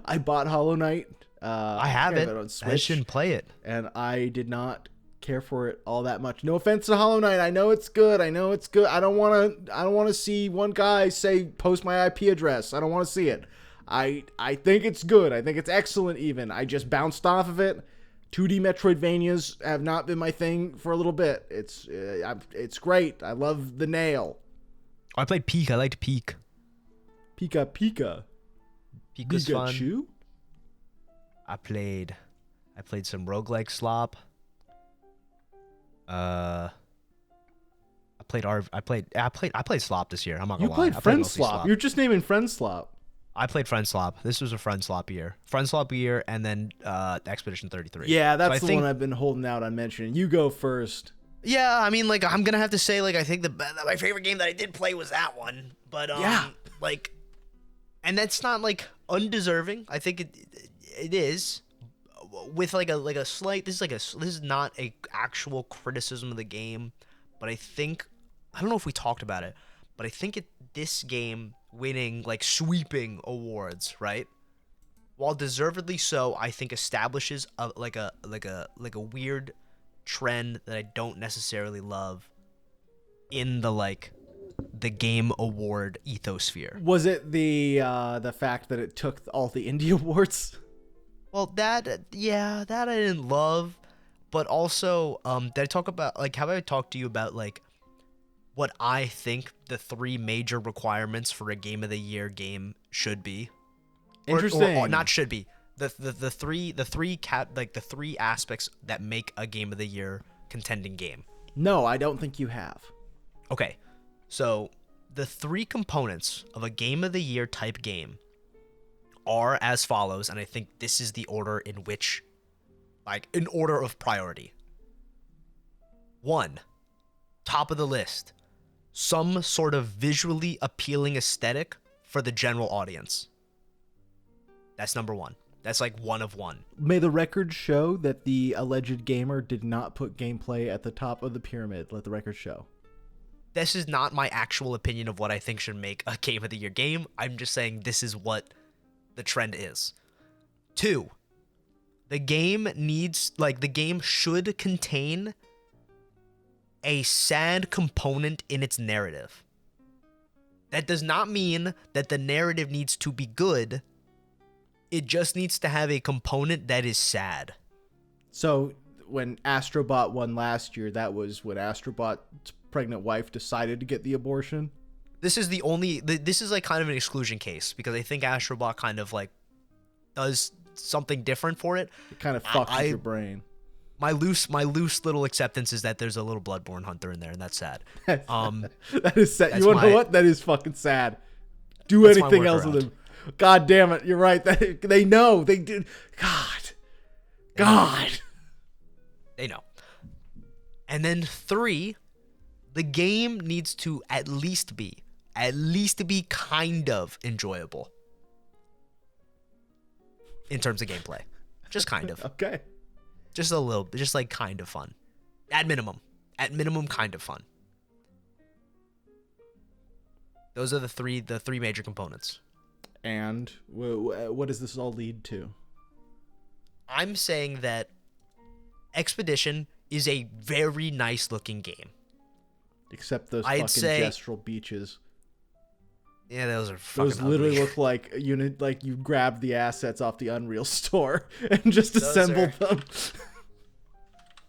S2: I bought Hollow Knight.
S1: I have it.
S2: On Switch,
S1: I shouldn't play it,
S2: and I did not care for it all that much. No offense to Hollow Knight. I know it's good. I don't want to see one guy say post my IP address. I don't want to see it. I think it's good. I think it's excellent. Even I just bounced off of it. 2D Metroidvanias have not been my thing for a little bit. It's great. I love the nail.
S1: I played Peak. I liked Peak.
S2: Pika Pika.
S1: Peak was fun.
S2: Pikachu?
S1: I played some roguelike slop. I played slop this year. I'm not gonna lie.
S2: You played Friend Slop. You're just naming Friend Slop.
S1: I played Friend Slop. This was a Friend Slop year. Friend Slop year, and then Expedition 33.
S2: Yeah, that's the one I've been holding out on mentioning. You go first.
S1: Yeah, I mean, like I'm gonna have to say, like I think my favorite game that I did play was that one. But like, and that's not like undeserving. I think it is with like a slight. This is not a actual criticism of the game, but I don't know if we talked about it, but I think this game winning like sweeping awards, right? While deservedly so, I think establishes a weird trend that I don't necessarily love in the game award ethosphere.
S2: Was it the fact that it took all the indie awards?
S1: Well, that I didn't love, but also did I talk about have I talked to you about like what I think the 3 major requirements for a game of the year game should be?
S2: Interesting.
S1: Or not should be. The three aspects that make a game of the year contending game.
S2: No, I don't think you have.
S1: Okay. So, the 3 components of a game of the year type game are as follows, and I think this is the order in which in order of priority. 1, top of the list, some sort of visually appealing aesthetic for the general audience. That's number one. That's like one of one.
S2: May the record show that the alleged gamer did not put gameplay at the top of the pyramid. Let the record show.
S1: This is not my actual opinion of what I think should make a Game of the Year game. I'm just saying this is what the trend is. 2, the game should contain a sad component in its narrative. That does not mean that the narrative needs to be good. It just needs to have a component that is sad.
S2: So when Astrobot won last year, that was when Astrobot's pregnant wife decided to get the abortion?
S1: This is this is like kind of an exclusion case because I think Astrobot kind of like does something different for it.
S2: It kind of fucks with your brain.
S1: My loose little acceptance is that there's a little Bloodborne hunter in there, and that's sad.
S2: That is sad. You want to know what? That is fucking sad. Do anything else with him. God damn it. You're right. They know. They do. God.
S1: They know. And then 3, the game needs to at least be kind of enjoyable in terms of gameplay. Just kind of.
S2: Okay.
S1: Just a little, just like kind of fun. At minimum, kind of fun. Those are the three major components.
S2: And what does this all lead to?
S1: I'm saying that Expedition is a very nice looking game.
S2: Except those fucking gestural beaches.
S1: Yeah, those are fucking
S2: Those literally
S1: ugly.
S2: look like you grabbed the assets off the Unreal Store and just assembled them.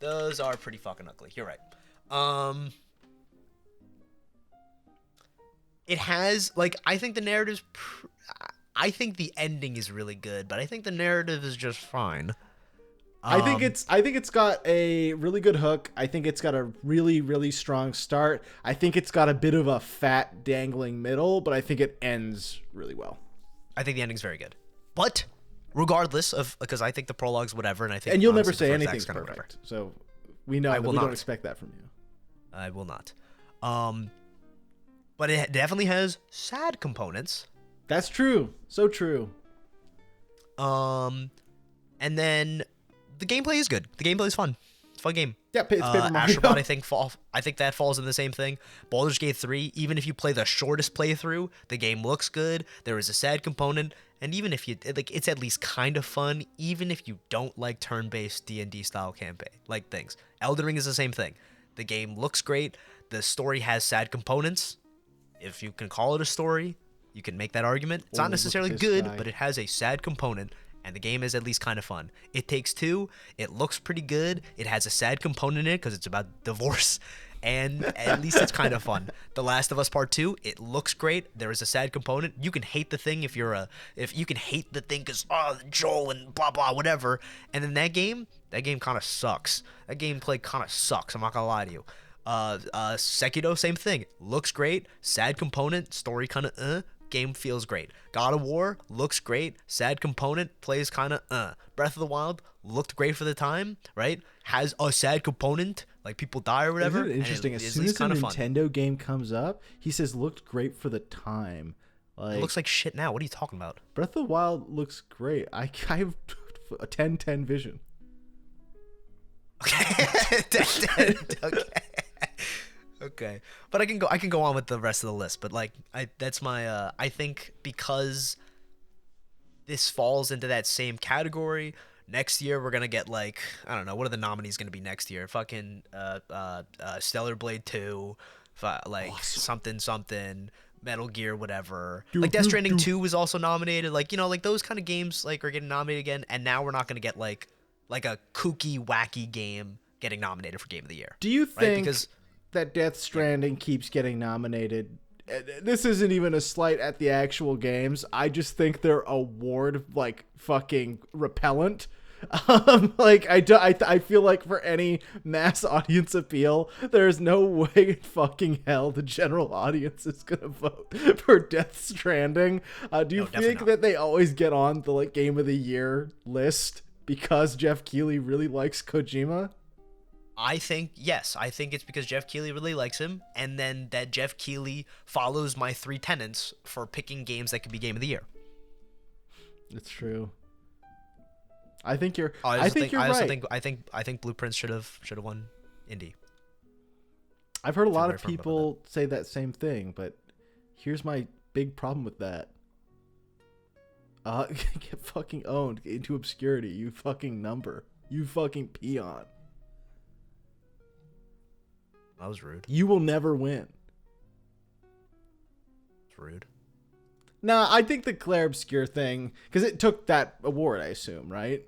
S1: Those are pretty fucking ugly. You're right. It has I think the narrative's I think the ending is really good, but I think the narrative is just fine.
S2: I think it's got a really good hook. I think it's got a really, really strong start. I think it's got a bit of a fat dangling middle, but I think it ends really well.
S1: I think the ending's very good. But regardless of, because I think the prologue's whatever, and I think,
S2: and you'll never say anything's perfect.
S1: Whatever.
S2: So we know that we don't expect that from you.
S1: I will not. But it definitely has sad components.
S2: That's true. So true.
S1: And then the gameplay is good. The gameplay is fun. It's a fun game.
S2: Yeah, it's Paper Mario.
S1: Astrobot, I think that falls in the same thing. Baldur's Gate 3, even if you play the shortest playthrough, the game looks good. There is a sad component, and even if you it's at least kind of fun. Even if you don't like turn-based D&D style campaign things. Elden Ring is the same thing. The game looks great. The story has sad components. If you can call it a story, you can make that argument. It's not necessarily good, but it has a sad component. And the game is at least kind of fun. It Takes Two, it looks pretty good. It has a sad component in it because it's about divorce. And at least it's kind of fun. The Last of Us Part 2, it looks great. There is a sad component. You can hate the thing if you can hate the thing because, Joel and blah, blah, whatever. And then that game kind of sucks. That gameplay kind of sucks. I'm not going to lie to you. Sekiro, same thing. Looks great. Sad component. Story kind of, Game feels great. God of War looks great. Sad component, plays kind of Breath of the Wild looked great for the time, right? Has a sad component, like people die or whatever.
S2: Isn't it interesting? As soon as a Nintendo game comes up, he says looked great for the time.
S1: It looks like shit now. What are you talking about?
S2: Breath of the Wild looks great. I have a 10-10 vision.
S1: Okay. 10-10. Okay. Okay, but I can go on with the rest of the list, but that's my I think because this falls into that same category. Next year we're gonna get I don't know, what are the nominees gonna be next year? Fucking Stellar Blade 2, awesome. something Metal Gear, whatever. Death Stranding 2 was also nominated. Those kind of games are getting nominated again, and now we're not gonna get like a kooky wacky game getting nominated for Game of the Year.
S2: Do you think that Death Stranding keeps getting nominated? This isn't even a slight at the actual games. I just think they're award fucking repellent. I feel like for any mass audience appeal, there's no way in fucking hell the general audience is gonna vote for Death Stranding. Do you think that they always get on the Game of the Year list because Jeff Keighley really likes Kojima?
S1: I think, yes, I think it's because Jeff Keighley really likes him, and then that Jeff Keighley follows my 3 tenets for picking games that could be Game of the Year.
S2: It's true. I think you're.
S1: I
S2: think you're right.
S1: I think Blueprints should have won Indie.
S2: I've heard a lot of people say that same thing, but here's my big problem with that. Get fucking owned into obscurity, you fucking number. You fucking peon.
S1: That was rude.
S2: You will never win.
S1: It's rude.
S2: Nah, I think the Claire Obscure thing, because it took that award, I assume, right?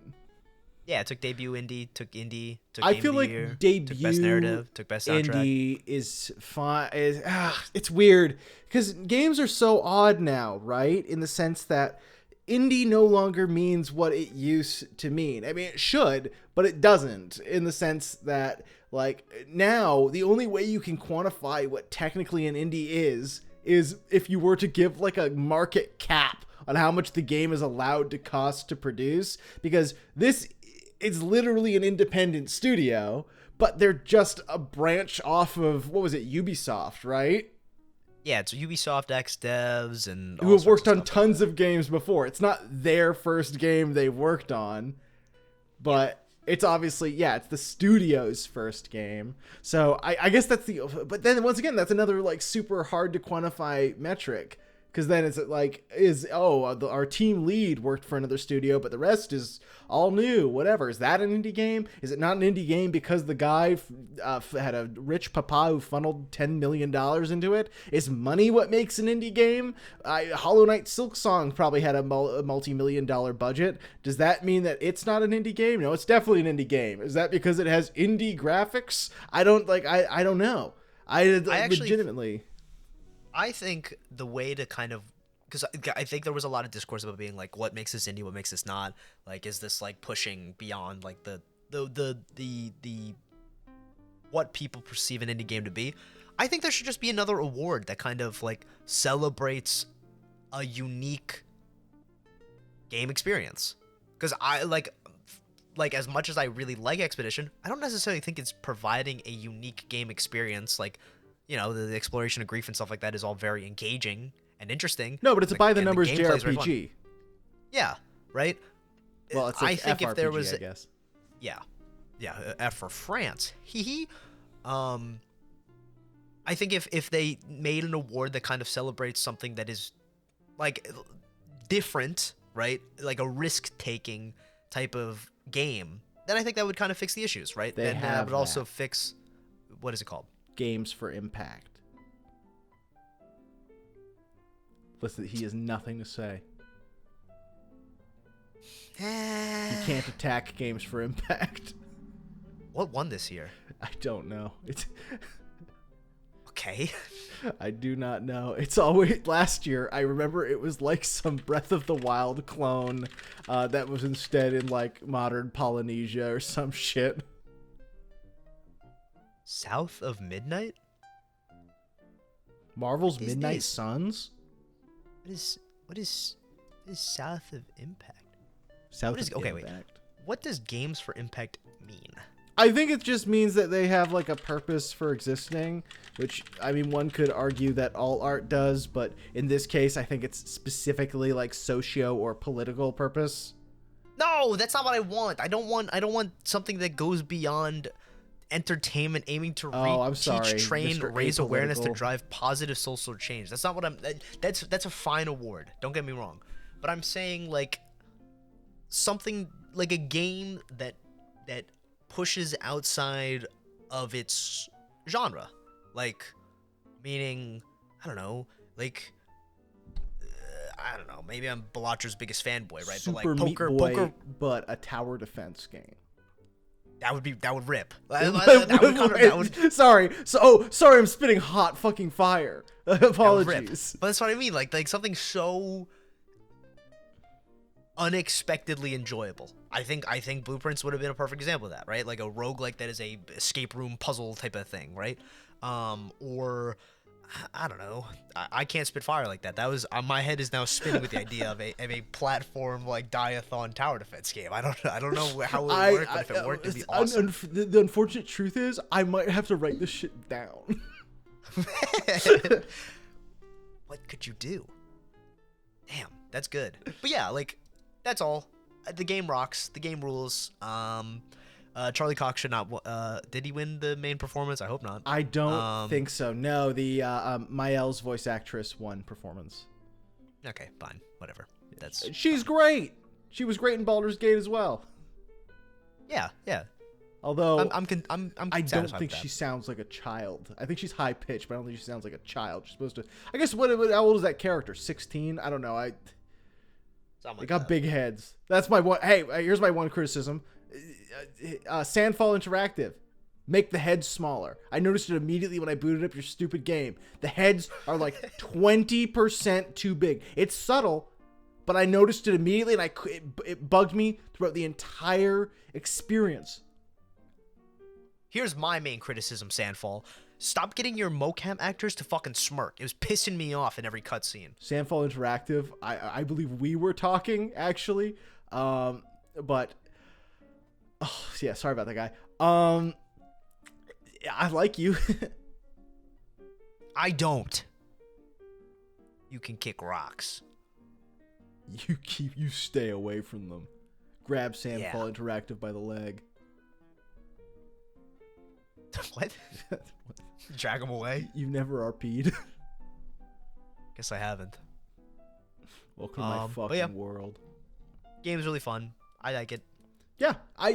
S1: Yeah, it took debut indie, took indie, took
S2: I
S1: Game
S2: feel
S1: of the
S2: like
S1: Year,
S2: debut
S1: took best narrative, took best soundtrack.
S2: indie is fine. It's weird because games are so odd now, right? In the sense that indie no longer means what it used to mean. I mean, it should, but it doesn't. In the sense that, like, now the only way you can quantify what technically an indie is if you were to give like a market cap on how much the game is allowed to cost to produce, because this is literally an independent studio, but they're just a branch off of, what was it, Ubisoft, right?
S1: Yeah, it's Ubisoft X devs and
S2: who have worked on tons of games before. It's not their first game they worked on, but it's obviously, yeah, it's the studio's first game. So I guess that's but then once again, that's another like super hard to quantify metric. Because then it's like, our team lead worked for another studio, but the rest is all new, whatever. Is that an indie game? Is it not an indie game because the guy had a rich papa who funneled $10 million into it? Is money what makes an indie game? Hollow Knight Silksong probably had a multi-million-dollar budget. Does that mean that it's not an indie game? No, it's definitely an indie game. Is that because it has indie graphics? I don't know. I legitimately...
S1: I think the way to kind of, because I think there was a lot of discourse about being like, what makes this indie, what makes this not, like, is this like pushing beyond like the what people perceive an indie game to be. I think there should just be another award that kind of like celebrates a unique game experience, because I like as much as I really like Expedition, I don't necessarily think it's providing a unique game experience. Like, you know, the exploration of grief and stuff like that is all very engaging and interesting.
S2: No, but it's a by-the-numbers JRPG.
S1: Yeah, right?
S2: Well, it's like I think FRPG, if there was, I guess.
S1: Yeah, F for France. I think if they made an award that kind of celebrates something that is, like, different, right? Like a risk-taking type of game, then I think that would kind of fix the issues, right?
S2: They
S1: and that would also fix, what is it called?
S2: Games for Impact. Listen, he has nothing to say. You can't attack Games for Impact.
S1: What won this year?
S2: I don't know. It's
S1: okay.
S2: I do not know. It's always last year. I remember it was like some Breath of the Wild clone that was instead in like modern Polynesia or some shit.
S1: South of Midnight?
S2: Marvel's Midnight Suns?
S1: What is South of Impact?
S2: Impact.
S1: Wait. What does Games for Impact mean?
S2: I think it just means that they have like a purpose for existing, which, I mean, one could argue that all art does, but in this case, I think it's specifically like socio or political purpose.
S1: No, that's not what I want. I don't want something that goes beyond entertainment, aiming to teach, train,
S2: Mr.
S1: raise awareness to drive positive social change. That's not what that's a fine award. Don't get me wrong. But I'm saying like something like a game that pushes outside of its genre. Like, meaning, I don't know, like I don't know, maybe I'm Balatra's biggest fanboy, right?
S2: Super
S1: but like
S2: poker, but a tower defense game.
S1: That would rip.
S2: Sorry. Sorry, I'm spitting hot fucking fire. Apologies.
S1: But that's what I mean. Like something so unexpectedly enjoyable. I think Blueprints would have been a perfect example of that, right? Like a roguelike that is a escape room puzzle type of thing, right? Or I don't know. I can't spit fire like that. That was my head is now spinning with the idea of a platform like Diathon tower defense game. I don't know how it would work, but if it worked, it'd be awesome.
S2: The unfortunate truth is, I might have to write this shit down.
S1: What could you do? Damn, that's good. But yeah, like that's all. The game rocks. The game rules. Charlie Cox should not. Did he win the main performance? I hope not.
S2: I don't think so. No, the Mael's voice actress won performance.
S1: Okay, fine, whatever.
S2: She's great. She was great in Baldur's Gate as well.
S1: Yeah.
S2: Although
S1: I'm
S2: I don't think
S1: with
S2: she
S1: that.
S2: sounds like a child. I think she's high pitched, but I don't think she sounds like a child. She's supposed to. I guess how old is that character? 16? I don't know. They got big heads. That's my one. Hey, here's my one criticism. Sandfall Interactive. Make the heads smaller. I noticed it immediately when I booted up your stupid game. The heads are like 20% too big. It's subtle, but I noticed it immediately, and it bugged me throughout the entire experience.
S1: Here's my main criticism, Sandfall. Stop getting your mocap actors to fucking smirk. It was pissing me off in every cutscene.
S2: Sandfall Interactive. I believe we were talking actually, but. Oh, yeah, sorry about that guy. I like you.
S1: I don't. You can kick rocks.
S2: You stay away from them. Grab Sandfall Interactive by the leg.
S1: What? Drag him away?
S2: You've never RP'd?
S1: Guess I haven't.
S2: Welcome to my fucking world.
S1: Game's really fun. I like it.
S2: Yeah, I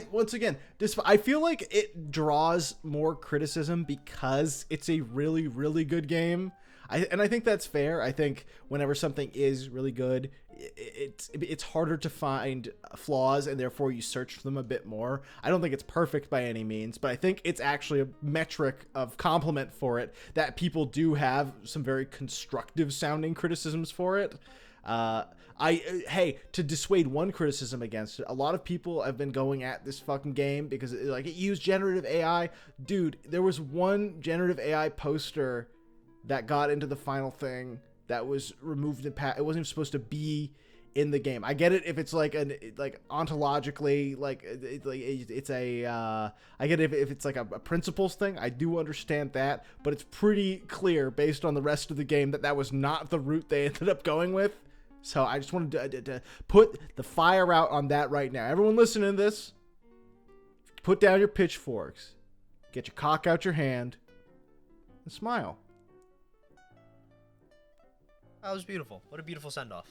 S2: feel like it draws more criticism because it's a really, really good game. I think that's fair. I think whenever something is really good, it's harder to find flaws, and therefore you search for them a bit more. I don't think it's perfect by any means, but I think it's actually a metric of compliment for it that people do have some very constructive sounding criticisms for it. To dissuade one criticism against it, a lot of people have been going at this fucking game because it used generative AI. Dude, there was one generative AI poster that got into the final thing that was removed and it wasn't even supposed to be in the game. I get it if it's ontologically I get it if it's like a principles thing. I do understand that, but it's pretty clear based on the rest of the game that was not the route they ended up going with. So I just wanted to put the fire out on that right now. Everyone listening to this, put down your pitchforks, get your cock out your hand, and smile.
S1: That was beautiful. What a beautiful send-off.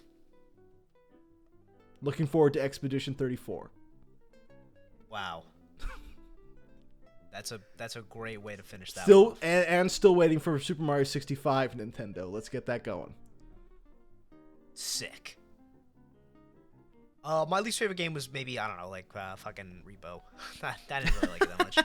S2: Looking forward to Expedition 34.
S1: Wow. That's a great way to finish that.
S2: Still waiting for Super Mario 65 Nintendo. Let's get that going.
S1: Sick. My least favorite game was maybe, I don't know, fucking Repo. I didn't really like it that much.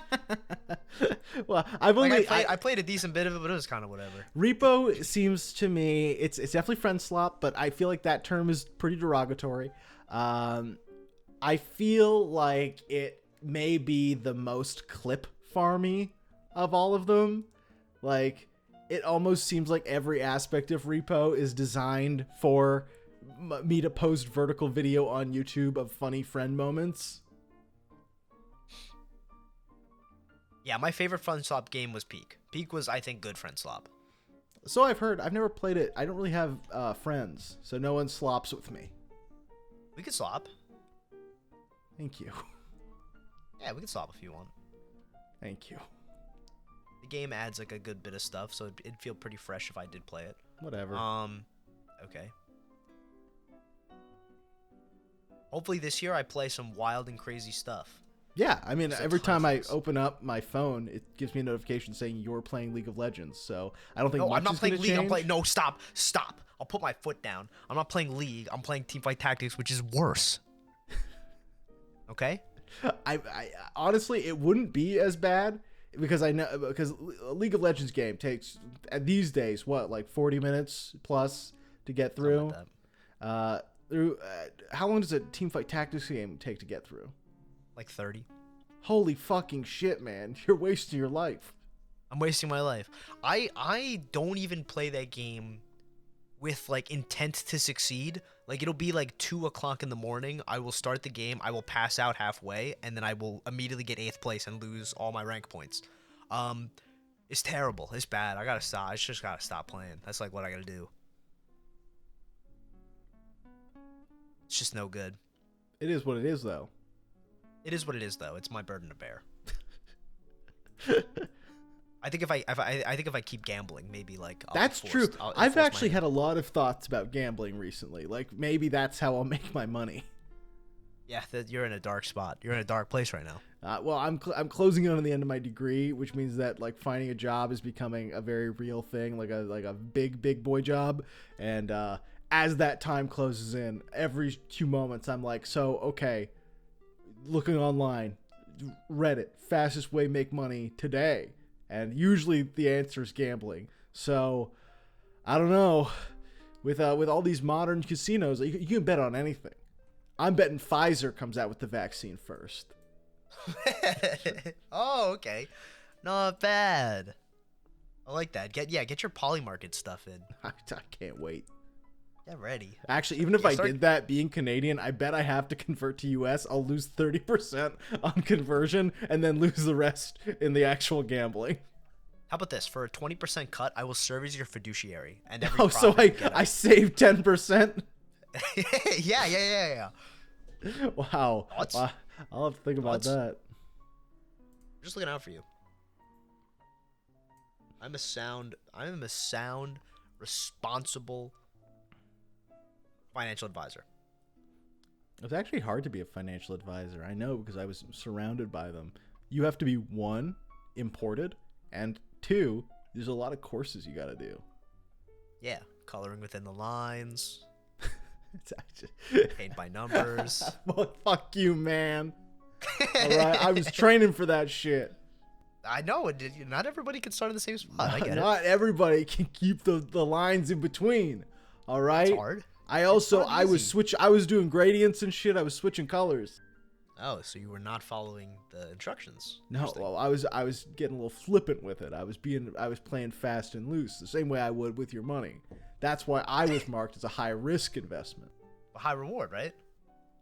S2: Well,
S1: I played a decent bit of it, but it was kind of whatever.
S2: Repo seems to me, it's definitely friend slop, but I feel like that term is pretty derogatory. I feel like it may be the most clip farmy of all of them. Like, it almost seems like every aspect of Repo is designed for me to post vertical video on YouTube of funny friend moments.
S1: Yeah, my favorite friend slop game was Peak. Peak was, I think, good friend slop.
S2: So I've heard. I've never played it. I don't really have friends, so no one slops with me.
S1: We could slop.
S2: Thank you.
S1: Yeah, we could slop if you want.
S2: Thank you.
S1: The game adds a good bit of stuff, so it'd feel pretty fresh if I did play it.
S2: Whatever.
S1: Okay. Hopefully this year I play some wild and crazy stuff.
S2: Yeah, I mean, every time I open up my phone, it gives me a notification saying you're playing League of Legends. So I don't think much is going to change.
S1: I'm playing. No, stop. I'll put my foot down. I'm not playing League. I'm playing Teamfight Tactics, which is worse. Okay.
S2: I honestly, it wouldn't be as bad because a League of Legends game takes these days 40 minutes plus to get through. How long does a Teamfight Tactics game take to get through?
S1: 30.
S2: Holy fucking shit, man. You're wasting your life.
S1: I'm wasting my life. I don't even play that game with like intent to succeed. Like it'll be like 2 o'clock in the morning. I will start the game. I will pass out halfway, and then I will immediately get 8th place and lose all my rank points. It's terrible. It's bad. I gotta stop. I just gotta stop playing. That's like what I gotta do. It's just no good.
S2: It is what it is, though.
S1: It is what it is, though. It's my burden to bear. I think if I keep gambling, maybe like
S2: that's true. I've actually had a lot of thoughts about gambling recently. Like maybe that's how I'll make my money.
S1: Yeah, you're in a dark spot. You're in a dark place right now.
S2: Well, I'm closing in on the end of my degree, which means that like finding a job is becoming a very real thing, like a big boy job. And as that time closes in, every 2 moments, I'm like, so okay, looking online, Reddit, fastest way to make money today. And usually the answer is gambling. So I don't know. With all these modern casinos, you can bet on anything. I'm betting Pfizer comes out with the vaccine first.
S1: Oh, okay. Not bad. I like that. Get your Polymarket stuff in.
S2: I can't wait.
S1: Get ready.
S2: Actually, even if I did that, being Canadian, I bet I have to convert to US. I'll lose 30% on conversion and then lose the rest in the actual gambling.
S1: How about this? For a 20% cut, I will serve as your fiduciary. And every
S2: so I save 10%?
S1: Yeah.
S2: Wow. I'll have to think about that.
S1: I'm just looking out for you. I'm a sound, responsible financial advisor.
S2: It's actually hard to be a financial advisor. I know because I was surrounded by them. You have to be 1, imported, and 2, there's a lot of courses you got to do.
S1: Yeah, coloring within the lines.
S2: It's actually
S1: paint by numbers.
S2: Well, fuck you, man. All right, I was training for that shit.
S1: I know. Not everybody can start in the same spot. I get
S2: Not everybody can keep the lines in between. All right.
S1: It's hard.
S2: I was doing gradients and shit. I was switching colors.
S1: Oh, so you were not following the instructions?
S2: No, well, I was getting a little flippant with it. I was playing fast and loose, the same way I would with your money. That's why I was marked as a high risk investment.
S1: A high reward, right?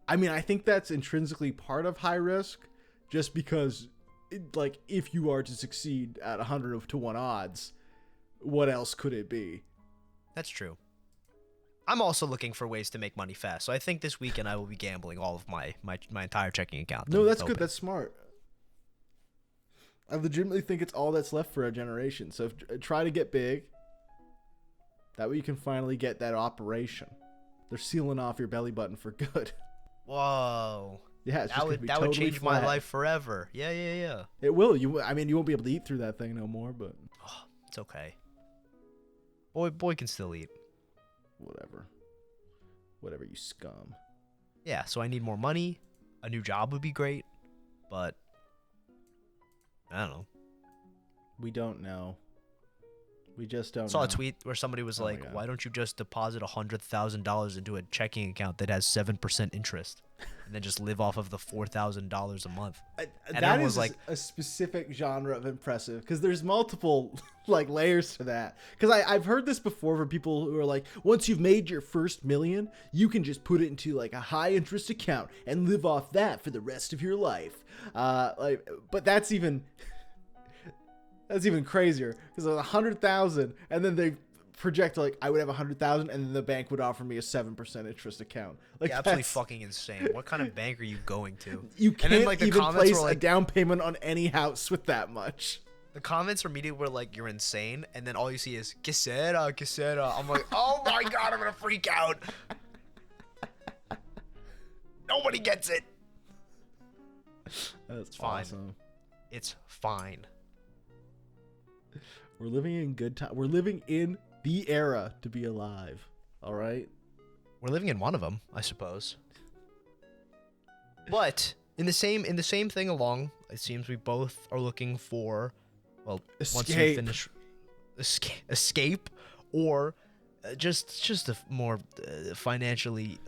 S2: I mean, I think that's intrinsically part of high risk, just because, if you are to succeed at 100 to 1 odds, what else could it be?
S1: That's true. I'm also looking for ways to make money fast, so I think this weekend I will be gambling all of my entire checking account.
S2: No, that's good. That's smart. I legitimately think it's all that's left for our generation. So try to get big. That way you can finally get that operation. They're sealing off your belly button for good.
S1: Whoa.
S2: Yeah, it's
S1: that would change my life forever. Yeah.
S2: It will. You won't be able to eat through that thing no more, but
S1: it's okay. Boy can still eat.
S2: Whatever, you scum.
S1: Yeah, so I need more money. A new job would be great, but I don't know.
S2: We don't know. We just don't know.
S1: Saw a tweet where somebody was like, why don't you just deposit $100,000 into a checking account that has 7% interest and then just live off of the $4,000 a month? And
S2: that is like a specific genre of impressive, because there's multiple layers to that. Because I've heard this before from people who are like, once you've made your first $1 million, you can just put it into a high interest account and live off that for the rest of your life. But that's even crazier, because it was 100,000, and then they project I would have 100,000, and then the bank would offer me a 7% interest account.
S1: Absolutely fucking insane. What kind of bank are you going to?
S2: You can't even place a down payment on any house with that much.
S1: The comments are immediately were you're insane, and then all you see is Quisera. I'm like, oh my god, I'm gonna freak out. Nobody gets it.
S2: That's
S1: fine.
S2: Awesome.
S1: It's fine.
S2: We're living in good time. We're living in the era to be alive. All right.
S1: We're living in one of them, I suppose. But in the same thing along, it seems we both are looking for,
S2: escape.
S1: Once we finish escape, or just a more financially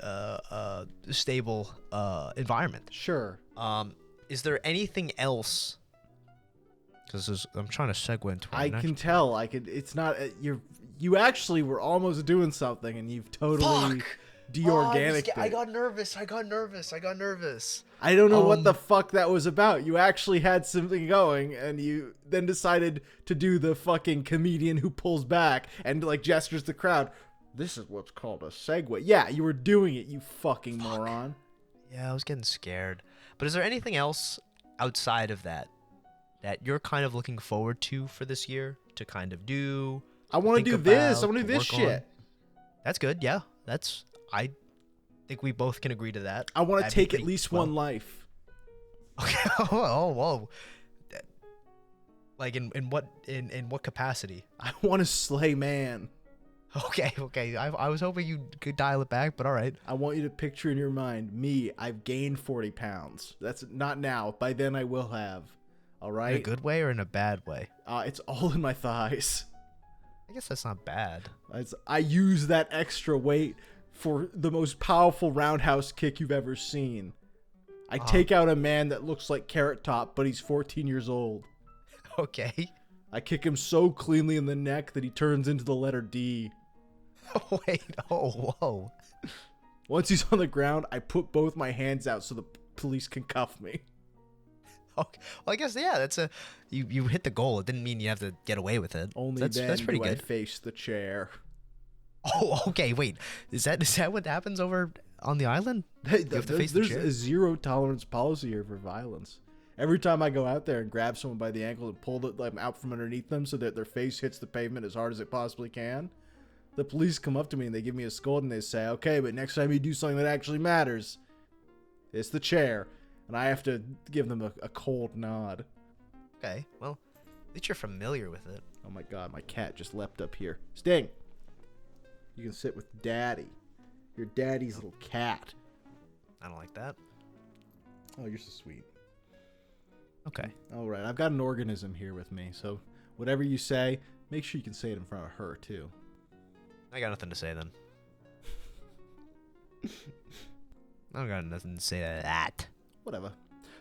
S1: stable environment.
S2: Sure.
S1: Is there anything else Because I'm trying to segue into our
S2: I
S1: next.
S2: can tell. I could. It's not. You actually were almost doing something, and you've totally
S1: Fuck!
S2: deorganicked
S1: I
S2: it.
S1: got nervous. I got nervous.
S2: I don't know what the fuck that was about. You actually had something going, and you then decided to do the fucking comedian who pulls back and like gestures the crowd. This is what's called a segue. Yeah, you were doing it, you fucking moron.
S1: Yeah, I was getting scared. But is there anything else outside of that you're kind of looking forward to for this year to kind of do?
S2: I want to do this. I want to do this shit.
S1: On? That's good. Yeah, I think we both can agree to that.
S2: I want to take at least one life.
S1: Okay. Oh, whoa. Like in what capacity?
S2: I want to slay man.
S1: Okay. I was hoping you could dial it back, but all right.
S2: I want you to picture in your mind me. I've gained 40 pounds. That's not now. By then I will have. All right.
S1: In a good way or in a bad way?
S2: It's all in my thighs.
S1: I guess that's not bad.
S2: I use that extra weight for the most powerful roundhouse kick you've ever seen. I take out a man that looks like Carrot Top, but he's 14 years old.
S1: Okay.
S2: I kick him so cleanly in the neck that he turns into the letter D.
S1: Oh, wait. Oh, whoa.
S2: Once he's on the ground, I put both my hands out so the police can cuff me.
S1: Okay. Well, I guess, yeah, that's you hit the goal. It didn't mean you have to get away with it.
S2: Only
S1: that's pretty
S2: do
S1: good.
S2: I face the chair.
S1: Oh, okay. Wait, is that what happens over on the island?
S2: Hey,
S1: You have to face the
S2: there's
S1: chair?
S2: a zero tolerance policy here for violence. Every time I go out there and grab someone by the ankle and pull them out from underneath them so that their face hits the pavement as hard as it possibly can, the police come up to me and they give me a scold and they say, okay, but next time you do something that actually matters, it's the chair. And I have to give them a cold nod.
S1: Okay. Well, at least you're familiar with it.
S2: Oh my god, my cat just leapt up here. Sting! You can sit with Daddy. Your daddy's little cat.
S1: I don't like that.
S2: Oh, you're so sweet.
S1: Okay.
S2: All right, I've got an organism here with me, so whatever you say, make sure you can say it in front of her, too.
S1: I got nothing to say then. I don't got nothing to say to that.
S2: Whatever.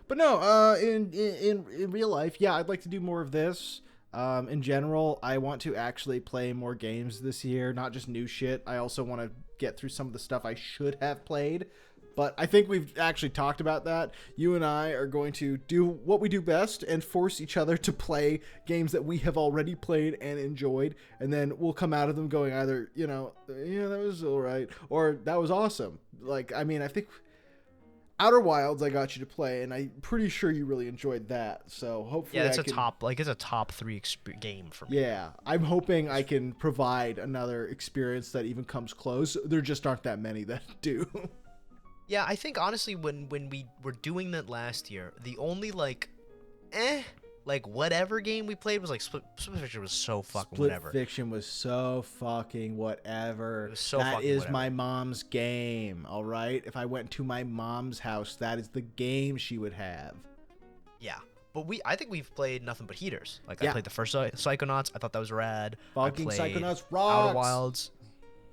S2: But no, in real life, yeah, I'd like to do more of this. In general, I want to actually play more games this year, not just new shit. I also want to get through some of the stuff I should have played. But I think we've actually talked about that. You and I are going to do what we do best and force each other to play games that we have already played and enjoyed. And then we'll come out of them going either, yeah, that was all right, or that was awesome. Like, I mean, I think Outer Wilds I got you to play, and I'm pretty sure you really enjoyed that. So hopefully,
S1: Yeah, it's a top 3 game for me.
S2: Yeah, I'm hoping I can provide another experience that even comes close. There just aren't that many that do.
S1: Yeah, I think honestly, when we were doing that last year, the only whatever game we played was like Split Fiction was so fucking whatever.
S2: Split Fiction was so fucking whatever.
S1: It was so
S2: that
S1: fucking
S2: is
S1: whatever.
S2: my mom's game, all right? If I went to my mom's house, that is the game she would have.
S1: Yeah, but I think we've played nothing but heaters. Like
S2: Yeah.
S1: I played the first Psychonauts. I thought that was rad.
S2: Fucking
S1: I played
S2: Psychonauts rocks.
S1: Outer Wilds,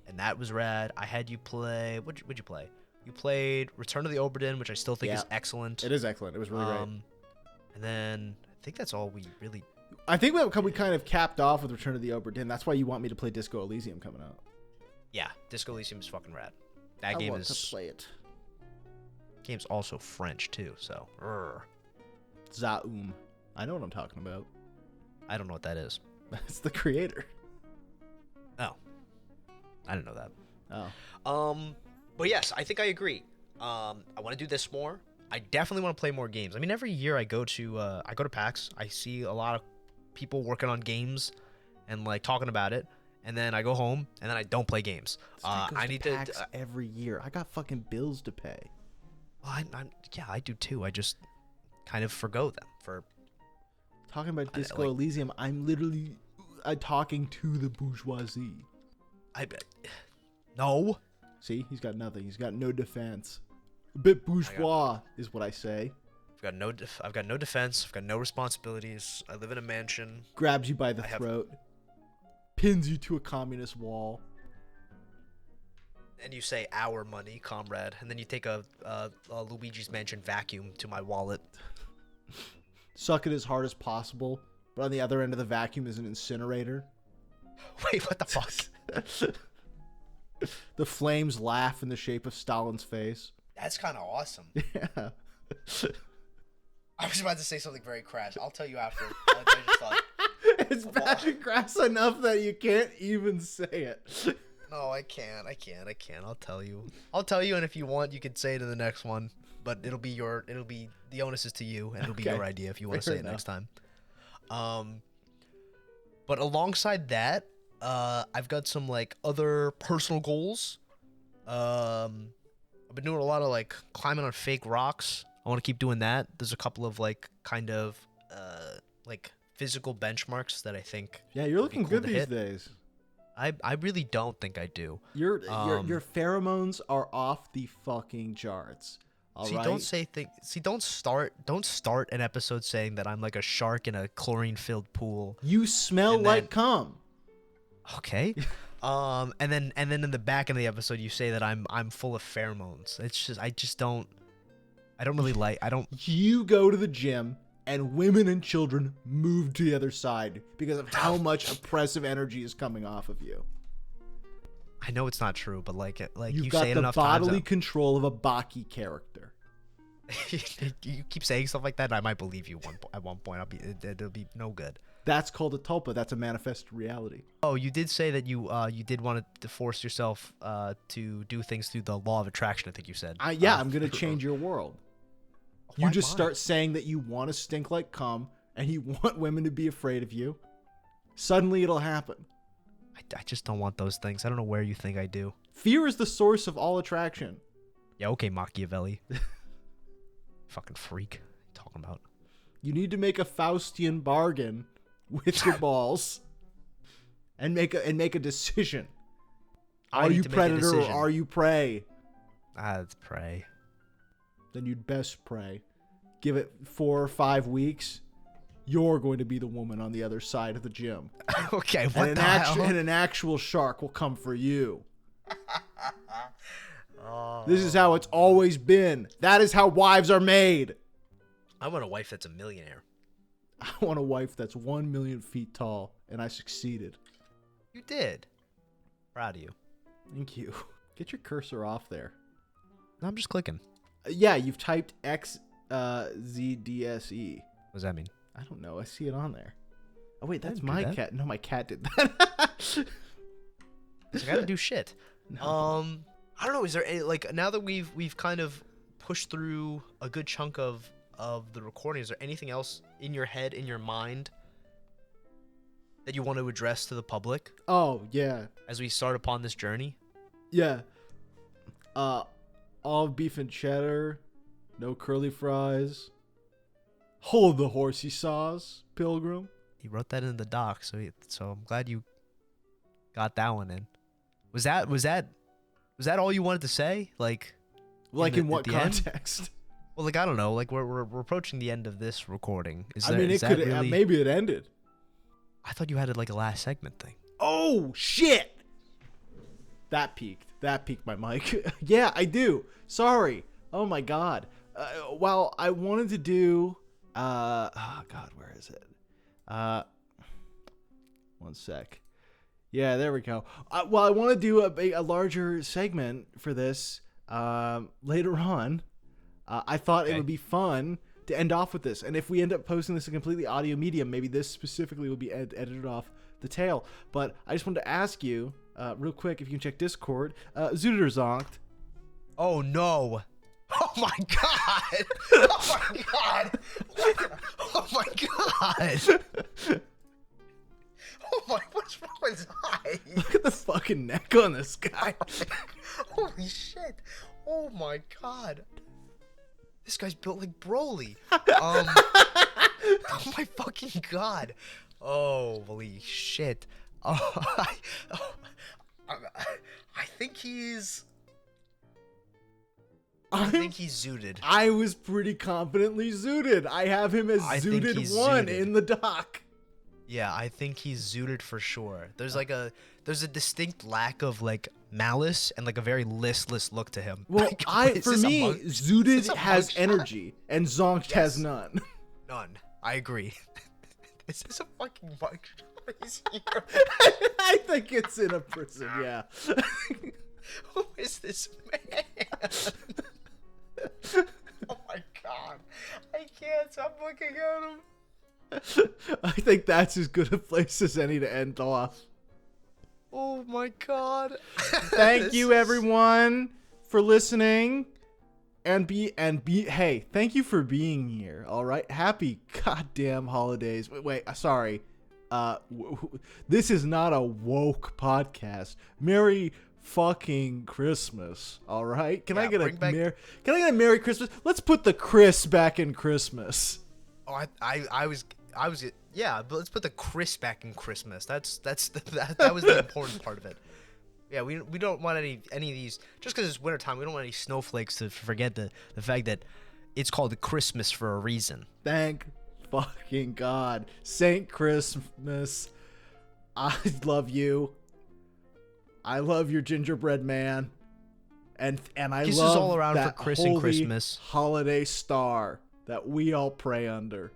S1: and that was rad. I had you play. What'd you play? You played Return of the Obra Dinn, which I still think is excellent.
S2: It is excellent. It was really great.
S1: And then I think that's all we really.
S2: I think we kind of capped off with Return of the Obra Dinn. That's why you want me to play Disco Elysium coming out.
S1: Yeah, Disco Elysium is fucking rad. That
S2: I
S1: game
S2: want
S1: is.
S2: to play it.
S1: Game's also French too, so.
S2: Zaum. I know what I'm talking about.
S1: I don't know what that is.
S2: It's the creator.
S1: Oh, I didn't know that.
S2: Oh.
S1: But yes, I think I agree. I want to do this more. I definitely want to play more games. I mean, every year I go to PAX. I see a lot of people working on games and like talking about it, and then I go home and then I don't play games. I need to
S2: PAX every year. I got fucking bills to pay.
S1: Yeah, I do too. I just kind of forgo them for
S2: Talking about Disco Elysium, I'm literally talking to the bourgeoisie.
S1: No.
S2: See, he's got nothing. He's got no defense. A bit bourgeois is what I say.
S1: I've got no defense. I've got no responsibilities. I live in a mansion.
S2: Grabs you by the throat, pins you to a communist wall.
S1: And you say our money, comrade, and then you take a Luigi's Mansion vacuum to my wallet.
S2: Suck it as hard as possible. but on the other end of the vacuum is an incinerator.
S1: Wait, what the fuck?
S2: The flames laugh in the shape of Stalin's face.
S1: That's kind of awesome.
S2: Yeah.
S1: I was about to say something very crass. I'll tell you after. I just thought,
S2: It's bad and crass enough that you can't even say it.
S1: no, I can't. I'll tell you, and if you want, you could say it in the next one. But it'll be the onus is to you, and it'll be your idea if you want to say it next time. But alongside that, I've got some like other personal goals. I've been doing a lot of like climbing on fake rocks. I want to keep doing that. There's a couple of like kind of like physical benchmarks that I think.
S2: Yeah, you're looking
S1: cool
S2: good
S1: to
S2: these
S1: hit.
S2: days.
S1: I really don't think I do.
S2: Your pheromones are off the fucking charts. All right.
S1: Don't start an episode saying that I'm like a shark in a chlorine-filled pool.
S2: You smell like cum.
S1: Okay. And then in the back of the episode you say that I'm full of pheromones. It's just I don't really like.
S2: You go to the gym and women and children move to the other side because of how much oppressive energy is coming off of you.
S1: I know it's not true, but like
S2: You've
S1: you
S2: got
S1: say it
S2: the
S1: enough
S2: bodily
S1: times.
S2: control of a Baki character.
S1: You keep saying stuff like that, and I might believe you at one point. It'll be no good.
S2: That's called a tulpa. That's a manifest reality.
S1: Oh, you did say that you did want to force yourself to do things through the law of attraction. I think you said.
S2: Yeah, I'm gonna change your world. You just start saying that you want to stink like cum and you want women to be afraid of you. Suddenly it'll happen.
S1: I just don't want those things. I don't know where you think I do.
S2: Fear is the source of all attraction.
S1: Yeah, okay, Machiavelli. Fucking freak. What are you talking about?
S2: You need to make a Faustian bargain with your balls and make a decision. Are you predator or are you prey?
S1: It's prey.
S2: Then you'd best pray. Give it 4 or 5 weeks. You're going to be the woman on the other side of the gym.
S1: Okay, what the hell?
S2: And an actual shark will come for you. This is how it's always been. That is how wives are made.
S1: I want a wife that's a millionaire.
S2: I want a wife that's 1 million feet tall, and I succeeded.
S1: You did. Proud of you.
S2: Thank you. Get your cursor off there.
S1: No, I'm just clicking.
S2: Yeah, you've typed XZDSE.
S1: What does that mean?
S2: I don't know. I see it on there. Oh, wait, that's
S1: didn't do
S2: my
S1: that.
S2: cat. No, my cat did that.
S1: I gotta do shit.
S2: No.
S1: I don't know. Is there any, like, now that we've kind of pushed through a good chunk of the recording, is there anything else in your head, in your mind, that you want to address to the public
S2: Oh, yeah.
S1: as we start upon this journey?
S2: Yeah. All beef and cheddar. No curly fries. Hold the horsey saws, Pilgrim.
S1: He wrote that in the doc, so I'm glad you got that one in. Was that all you wanted to say? Like
S2: In what
S1: at the end?
S2: context?
S1: Well, like, I don't know. Like, we're approaching the end of this recording.
S2: It could
S1: really...
S2: maybe it ended.
S1: I thought you had like a last segment thing.
S2: Oh shit! That peaked my mic. Yeah, I do. Sorry. Oh my god. Well, I wanted to do. Oh god, where is it? 1 sec. Yeah, there we go. Well, I want to do a larger segment for this later on. I thought it would be fun to end off with this. And if we end up posting this in completely audio medium, maybe this specifically will be edited off the tail. But I just wanted to ask you, real quick, if you can check Discord, Zooted or Zonked?
S1: Oh, no. Oh, my God. Oh, my God. Oh, my God. Oh, my, what's wrong with his eye?
S2: Look at the fucking neck on this guy.
S1: Holy shit. Oh, my God. This guy's built like Broly. Oh my fucking god. Holy shit. I think he's zooted.
S2: I was pretty confidently zooted. I have him as zooted 1 in the doc.
S1: Yeah, I think he's zooted for sure. There's a distinct lack of like malice and like a very listless look to him.
S2: Well,
S1: like,
S2: for me, zooted has energy and zonked has none.
S1: None. I agree. Is this a fucking bike race here?
S2: I think it's in a prison, yeah.
S1: Who is this man? Oh my god. I can't stop looking at him.
S2: I think that's as good a place as any to end off.
S1: Oh my god.
S2: Thank you everyone for listening. And hey, thank you for being here. All right. Happy goddamn holidays. Wait, sorry. This is not a woke podcast. Merry fucking Christmas. All right. Can I get a Merry Christmas? Let's put the Chris back in Christmas.
S1: Oh, I was yeah, but let's put the Chris back in Christmas. That was the important part of it. Yeah, we don't want any of these, just because it's wintertime, we don't want any snowflakes to forget the fact that it's called Christmas for a reason.
S2: Thank fucking God. Saint Christmas. I love you. I love your gingerbread man. And I
S1: Kisses
S2: love
S1: all around
S2: that
S1: for Chris
S2: holy
S1: and Christmas.
S2: holiday star that we all pray under.